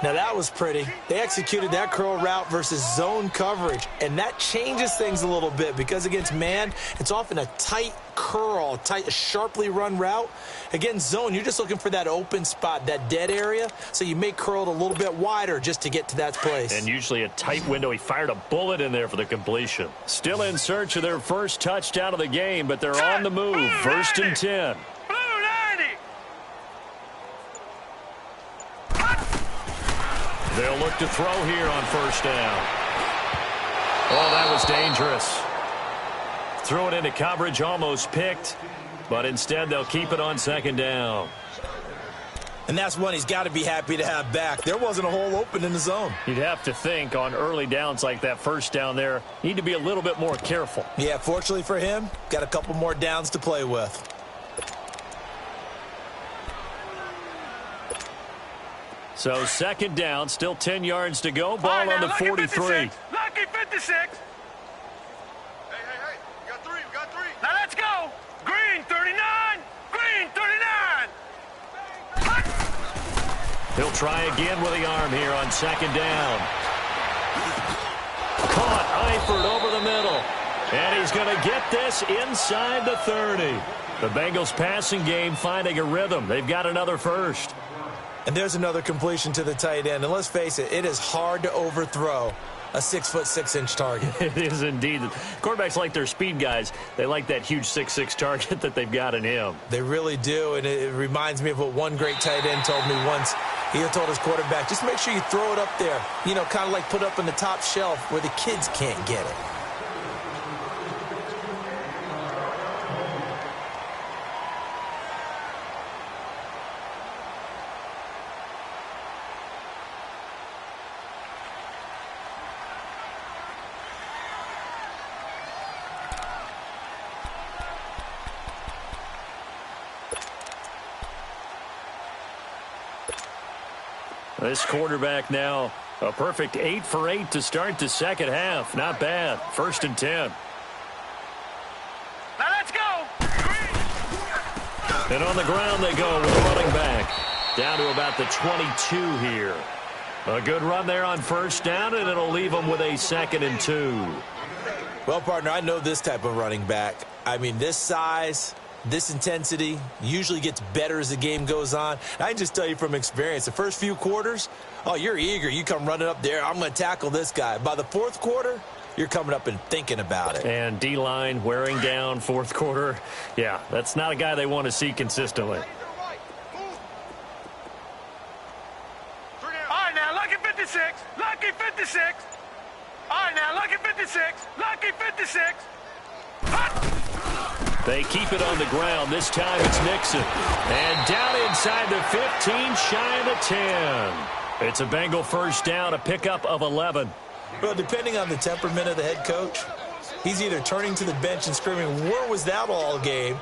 Now that was pretty. They executed that curl route versus zone coverage, and that changes things a little bit because against man, it's often a tight curl, tight, sharply run route. Against zone, you're just looking for that open spot, that dead area, so you may curl it a little bit wider just to get to that place. And usually a tight window. He fired a bullet in there for the completion. Still in search of their first touchdown of the game, but they're on the move. 1st and 10. They'll look to throw here on 1st down. Oh, that was dangerous. Threw it into coverage, almost picked, but instead they'll keep it on 2nd down. And that's one he's got to be happy to have back. There wasn't a hole open in the zone. You'd have to think on early downs like that 1st down there, need to be a little bit more careful. Yeah, fortunately for him, got a couple more downs to play with. So 2nd down, still 10 yards to go. Ball on the 43. Lucky 56. Hey, we got three. Now let's go. Green 39. Green 39. He'll try again with the arm here on 2nd down. Caught Eifert over the middle. And he's going to get this inside the 30. The Bengals passing game finding a rhythm. They've got another first. And there's another completion to the tight end. And let's face it, it is hard to overthrow a 6'6" target. It is indeed. Quarterbacks like their speed guys. They like that huge 6'6" target that they've got in him. They really do. And it reminds me of what one great tight end told me once. He told his quarterback, just make sure you throw it up there. You know, kind of like put up on the top shelf where the kids can't get it. This quarterback now a perfect 8 for 8 to start the 2nd half. Not bad. 1st and 10. Now let's go. And on the ground they go with the running back. Down to about the 22 here. A good run there on 1st down, and it'll leave them with a 2nd and 2. Well, partner, I know this type of running back. I mean, this size, this intensity usually gets better as the game goes on. I can just tell you from experience, the first few quarters, oh, you're eager. You come running up there, I'm going to tackle this guy. By the 4th quarter, you're coming up and thinking about it. And D-line wearing down 4th quarter. Yeah, that's not a guy they want to see consistently. All right, now, lucky 56. Lucky 56. All right, now, lucky 56. Lucky 56. They keep it on the ground. This time it's Nixon. And down inside the 15, shy of the 10. It's a Bengal 1st down, a pickup of 11. Well, depending on the temperament of the head coach, he's either turning to the bench and screaming, where was that all game?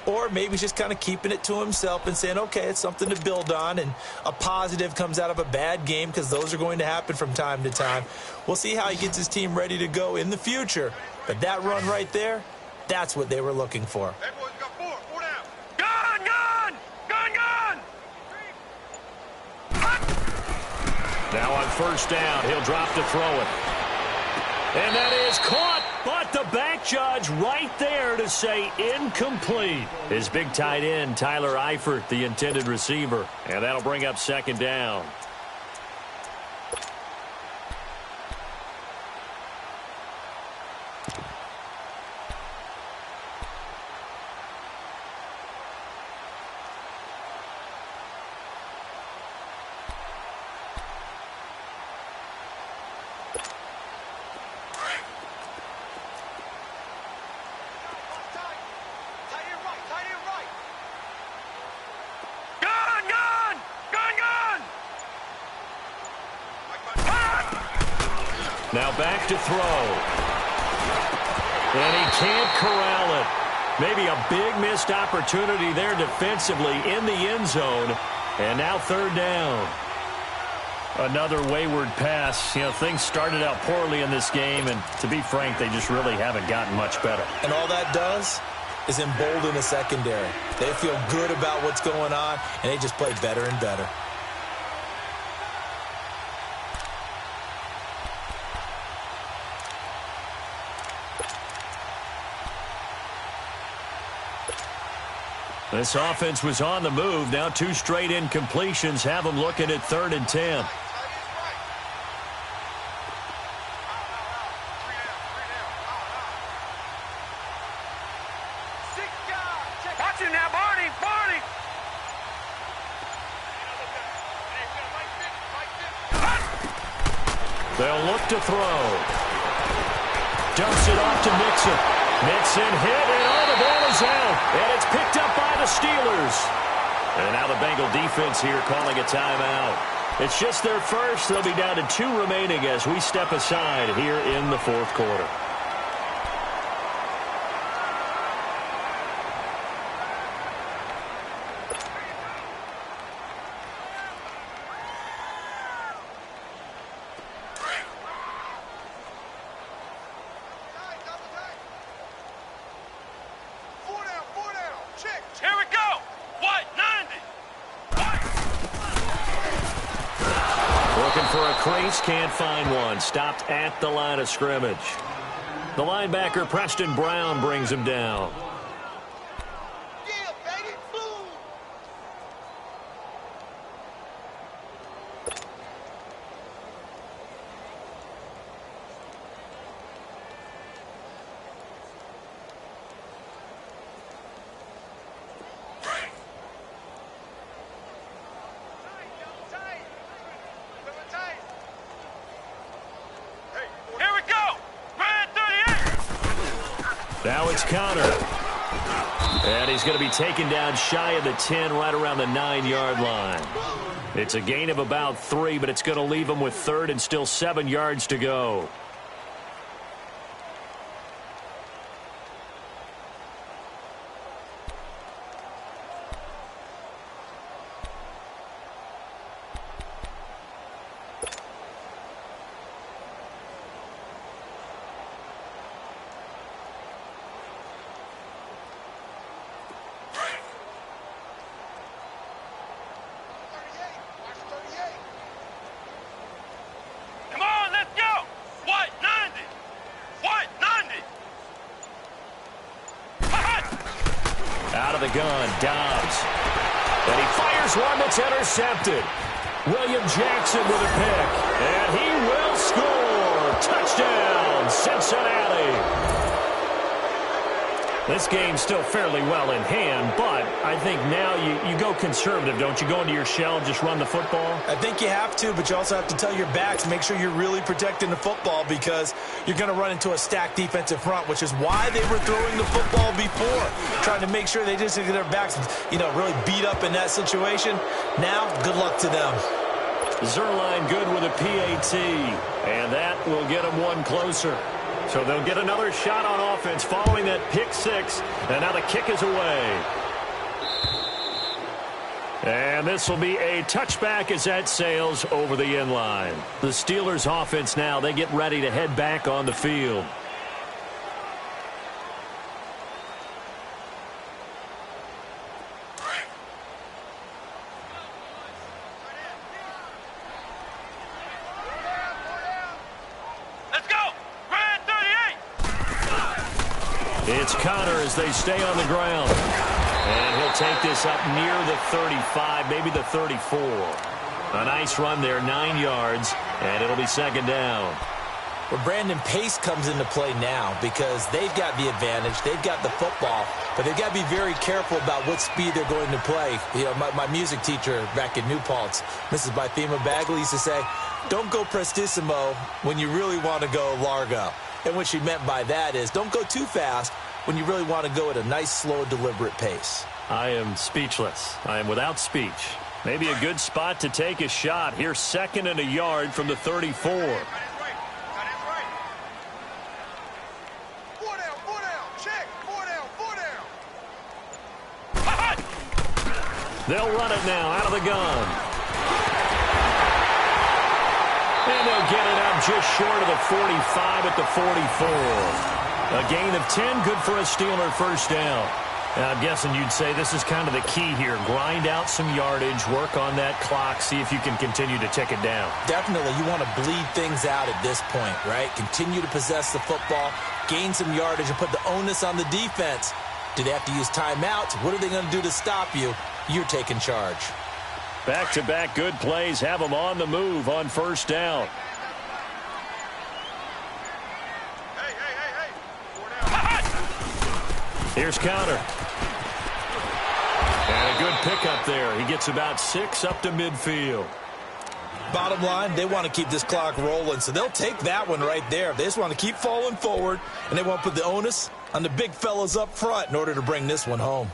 Or maybe he's just kind of keeping it to himself and saying, okay, it's something to build on, and a positive comes out of a bad game because those are going to happen from time to time. We'll see how he gets his team ready to go in the future. But that run right there, that's what they were looking for. Hey, boys, we got four down. Gun, gun! Gun, gun! Now on 1st down, he'll drop to throw it. And that is caught, but the back judge right there to say incomplete. His big tight end, Tyler Eifert, the intended receiver. And that'll bring up 2nd down. Now back to throw. And he can't corral it. Maybe a big missed opportunity there defensively in the end zone. And now 3rd down. Another wayward pass. You know, things started out poorly in this game, and to be frank, they just really haven't gotten much better. And all that does is embolden the secondary. They feel good about what's going on, and they just play better and better. This offense was on the move. Now 2 straight incompletions have them looking at 3rd and 10. Watch it now, Barney. Barney. They'll look to throw. Dumps it off to Mixon. Mixon hit, and all the ball is out. And it's picked up by the Steelers. And now the Bengal defense here calling a timeout. It's just their first. They'll be down to 2 remaining as we step aside here in the 4th quarter. Here we go. What? 90. Looking for a crease, can't find one. Stopped at the line of scrimmage. The linebacker, Preston Brown, brings him down. Yeah, baby. Boom. Here we go. Red 38. Now it's Connor. And he's going to be taken down shy of the 10, right around the 9-yard line. It's a gain of about 3, but it's going to leave him with 3rd and still 7 yards to go. Come on, let's go. What? 90. What? 90. Out of the gun, Dobbs. And he fires one that's intercepted. William Jackson with a pick. And he will score. Touchdown, Cincinnati. This game's still fairly well in hand, but I think now you go conservative, don't you? Go into your shell and just run the football? I think you have to, but you also have to tell your backs, make sure you're really protecting the football because you're going to run into a stacked defensive front, which is why they were throwing the football before, trying to make sure they just get their backs, really beat up in that situation. Now, good luck to them. Zerline good with a PAT, and that will get them one closer. So they'll get another shot on offense following that pick 6, and now the kick is away. And this will be a touchback as that sails over the end line. The Steelers offense now, they get ready to head back on the field. It's Connor as they stay on the ground. And he'll take this up near the 35, maybe the 34. A nice run there, 9 yards, and it'll be 2nd down. Well, Brandon, pace comes into play now because they've got the advantage. They've got the football, but they've got to be very careful about what speed they're going to play. My music teacher back in New Paltz, Mrs. Bythema Bagley, used to say, don't go prestissimo when you really want to go largo. And what she meant by that is don't go too fast when you really want to go at a nice, slow, deliberate pace. I am speechless. I am without speech. Maybe a good spot to take a shot. Here's 2nd and a yard from the 34. They'll run it now out of the gun. And they'll get it out just short of the 45 at the 44. A gain of 10, good for a Steeler first down. Now, I'm guessing you'd say this is kind of the key here. Grind out some yardage, work on that clock, see if you can continue to tick it down. Definitely. You want to bleed things out at this point, right? Continue to possess the football, gain some yardage, and put the onus on the defense Do they have to use timeouts? What are they going to do to stop you? You're taking charge. Back-to-back good plays have them on the move on first down. Here's counter. And a good pickup there. He gets about 6 up to midfield. Bottom line, they want to keep this clock rolling, so they'll take that one right there. They just want to keep falling forward, and they want to put the onus on the big fellas up front in order to bring this one home.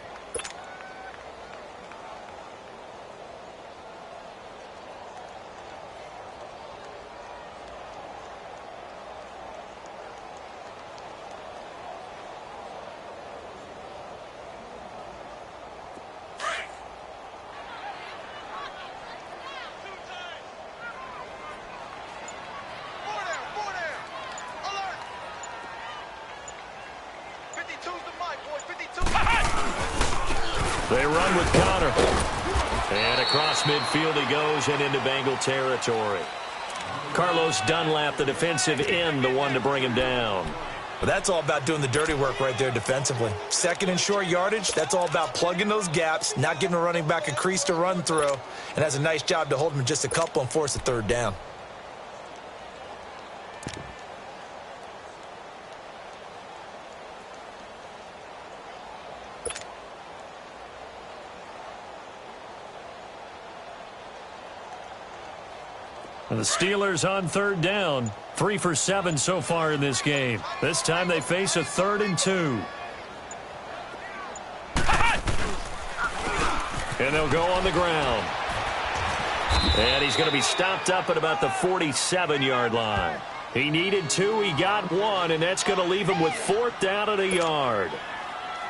They run with Connor. And across midfield he goes and into Bengal territory. Carlos Dunlap, the defensive end, the one to bring him down. Well, that's all about doing the dirty work right there defensively. Second and short yardage, that's all about plugging those gaps, not giving a running back a crease to run through, and has a nice job to hold him just a couple and force a third down. And the Steelers on third down. 3 for 7 so far in this game. This time they face a 3rd and 2. And they'll go on the ground. And he's going to be stopped up at about the 47-yard line. He needed 2, he got 1, and that's going to leave him with 4th down at a yard.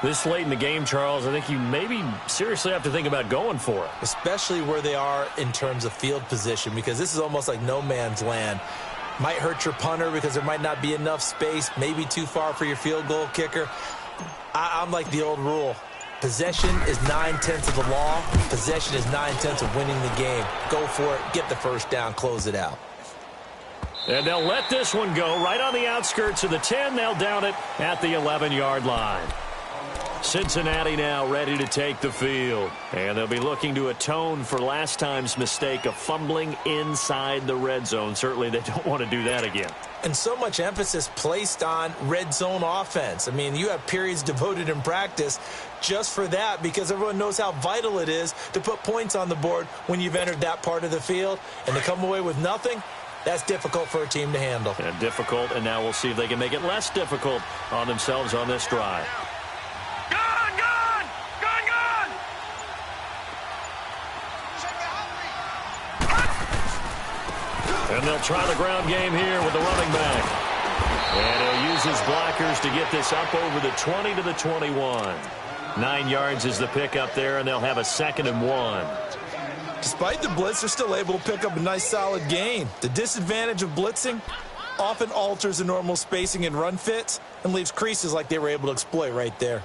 This late in the game, Charles, I think you maybe seriously have to think about going for it. Especially where they are in terms of field position, because this is almost like no man's land. Might hurt your punter because there might not be enough space, maybe too far for your field goal kicker. I'm like the old rule. Possession is 9/10 of the law. Possession is 9/10 of winning the game. Go for it, get the first down, close it out. And they'll let this one go right on the outskirts of the 10. They'll down it at the 11-yard line. Cincinnati now ready to take the field. And they'll be looking to atone for last time's mistake of fumbling inside the red zone. Certainly they don't want to do that again. And so much emphasis placed on red zone offense. I mean, you have periods devoted in practice just for that because everyone knows how vital it is to put points on the board when you've entered that part of the field. And to come away with nothing, that's difficult for a team to handle. And difficult, and now we'll see if they can make it less difficult on themselves on this drive. And they'll try the ground game here with the running back. And he'll use his blockers to get this up over the 20 to the 21. 9 yards is the pickup there, and they'll have a 2nd and 1. Despite the blitz, they're still able to pick up a nice solid gain. The disadvantage of blitzing often alters the normal spacing and run fits and leaves creases like they were able to exploit right there.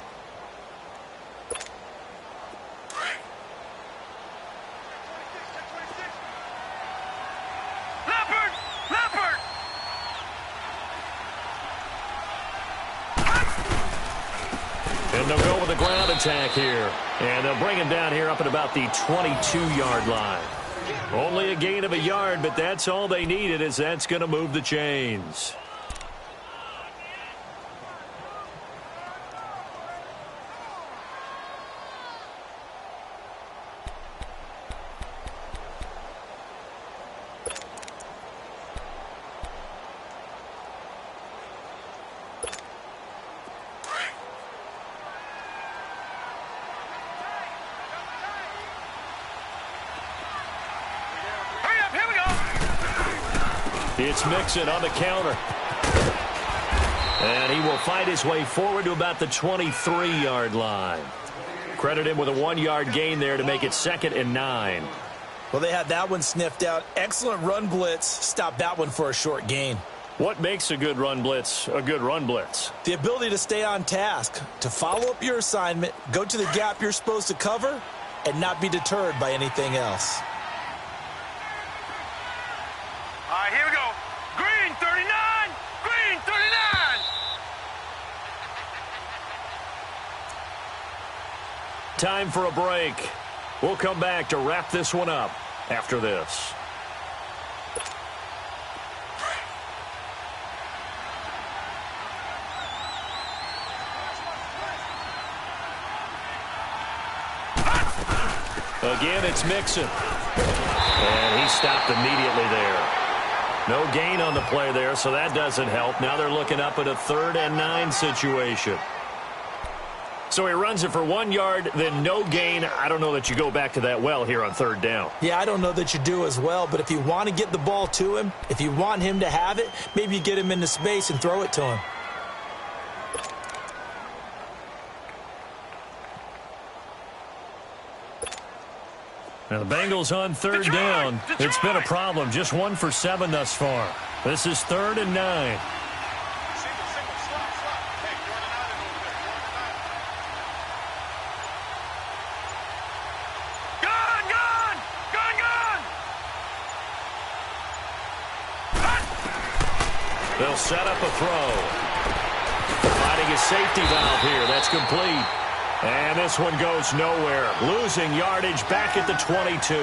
And they'll go with a ground attack here. And they'll bring him down here up at about the 22-yard line. Only a gain of a yard, but that's all they needed, as that's going to move the chains. It's Mixon on the counter. And he will fight his way forward to about the 23-yard line. Credit him with a 1-yard gain there to make it 2nd and 9. Well, they had that one sniffed out. Excellent run blitz. Stopped that one for a short gain. What makes a good run blitz a good run blitz? The ability to stay on task, to follow up your assignment, go to the gap you're supposed to cover, and not be deterred by anything else. All right, here we go. Green 39. Green 39. Time for a break. We'll come back to wrap this one up after this. Again, it's Mixon. And he stopped immediately there. No gain on the play there, so that doesn't help. Now they're looking up at a 3rd and 9 situation. So he runs it for 1 yard, then no gain. I don't know that you go back to that well here on 3rd down. Yeah, I don't know that you do as well, but if you want to get the ball to him, if you want him to have it, maybe you get him into space and throw it to him. Now the Bengals on 3rd down. It's been a problem. Just 1 for 7 thus far. This is 3rd and 9. They'll set up a throw. Finding a safety valve here. That's complete. And this one goes nowhere. Losing yardage back at the 22.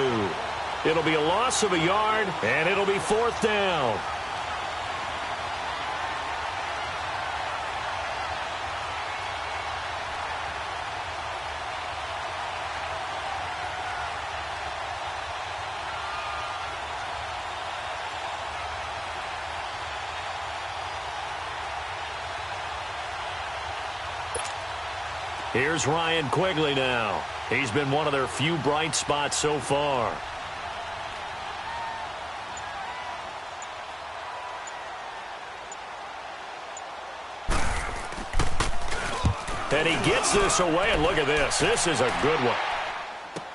It'll be a loss of a yard, and it'll be 4th down. Here's Ryan Quigley now. He's been one of their few bright spots so far. And he gets this away, and look at this. This is a good one.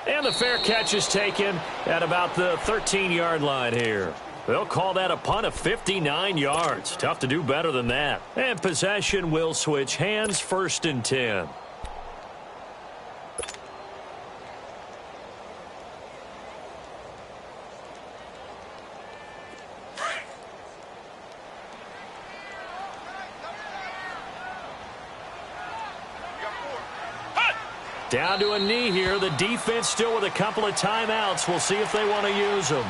And the fair catch is taken at about the 13-yard line here. They'll call that a punt of 59 yards. Tough to do better than that. And possession will switch hands, 1st and 10. Down to a knee here. The defense still with a couple of timeouts. We'll see if they want to use them.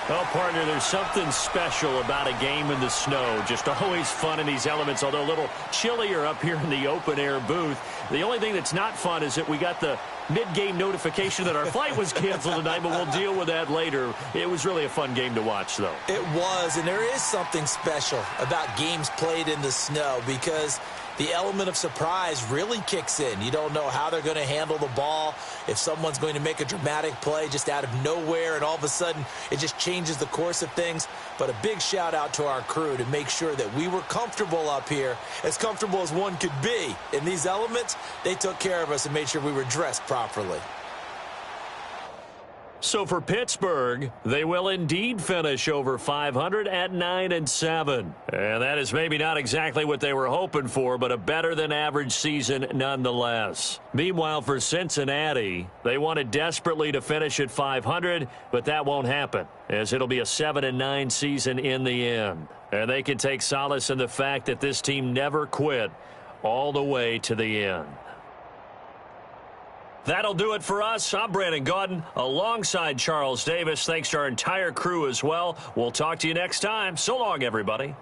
Well, partner, there's something special about a game in the snow. Just always fun in these elements, although a little chillier up here in the open-air booth. The only thing that's not fun is that we got the mid-game notification that our flight was canceled tonight, but we'll deal with that later. It was really a fun game to watch, though. It was, and there is something special about games played in the snow because the element of surprise really kicks in. You don't know how they're going to handle the ball, if someone's going to make a dramatic play just out of nowhere, and all of a sudden it just changes the course of things. But a big shout out to our crew to make sure that we were comfortable up here, as comfortable as one could be. In these elements, they took care of us and made sure we were dressed properly. So for Pittsburgh, they will indeed finish over 500 at 9-7. And that is maybe not exactly what they were hoping for, but a better than average season nonetheless. Meanwhile, for Cincinnati, they wanted desperately to finish at 500, but that won't happen, as it'll be a 7-9 season in the end. And they can take solace in the fact that this team never quit all the way to the end. That'll do it for us. I'm Brandon Gaudin alongside Charles Davis. Thanks to our entire crew as well. We'll talk to you next time. So long, everybody.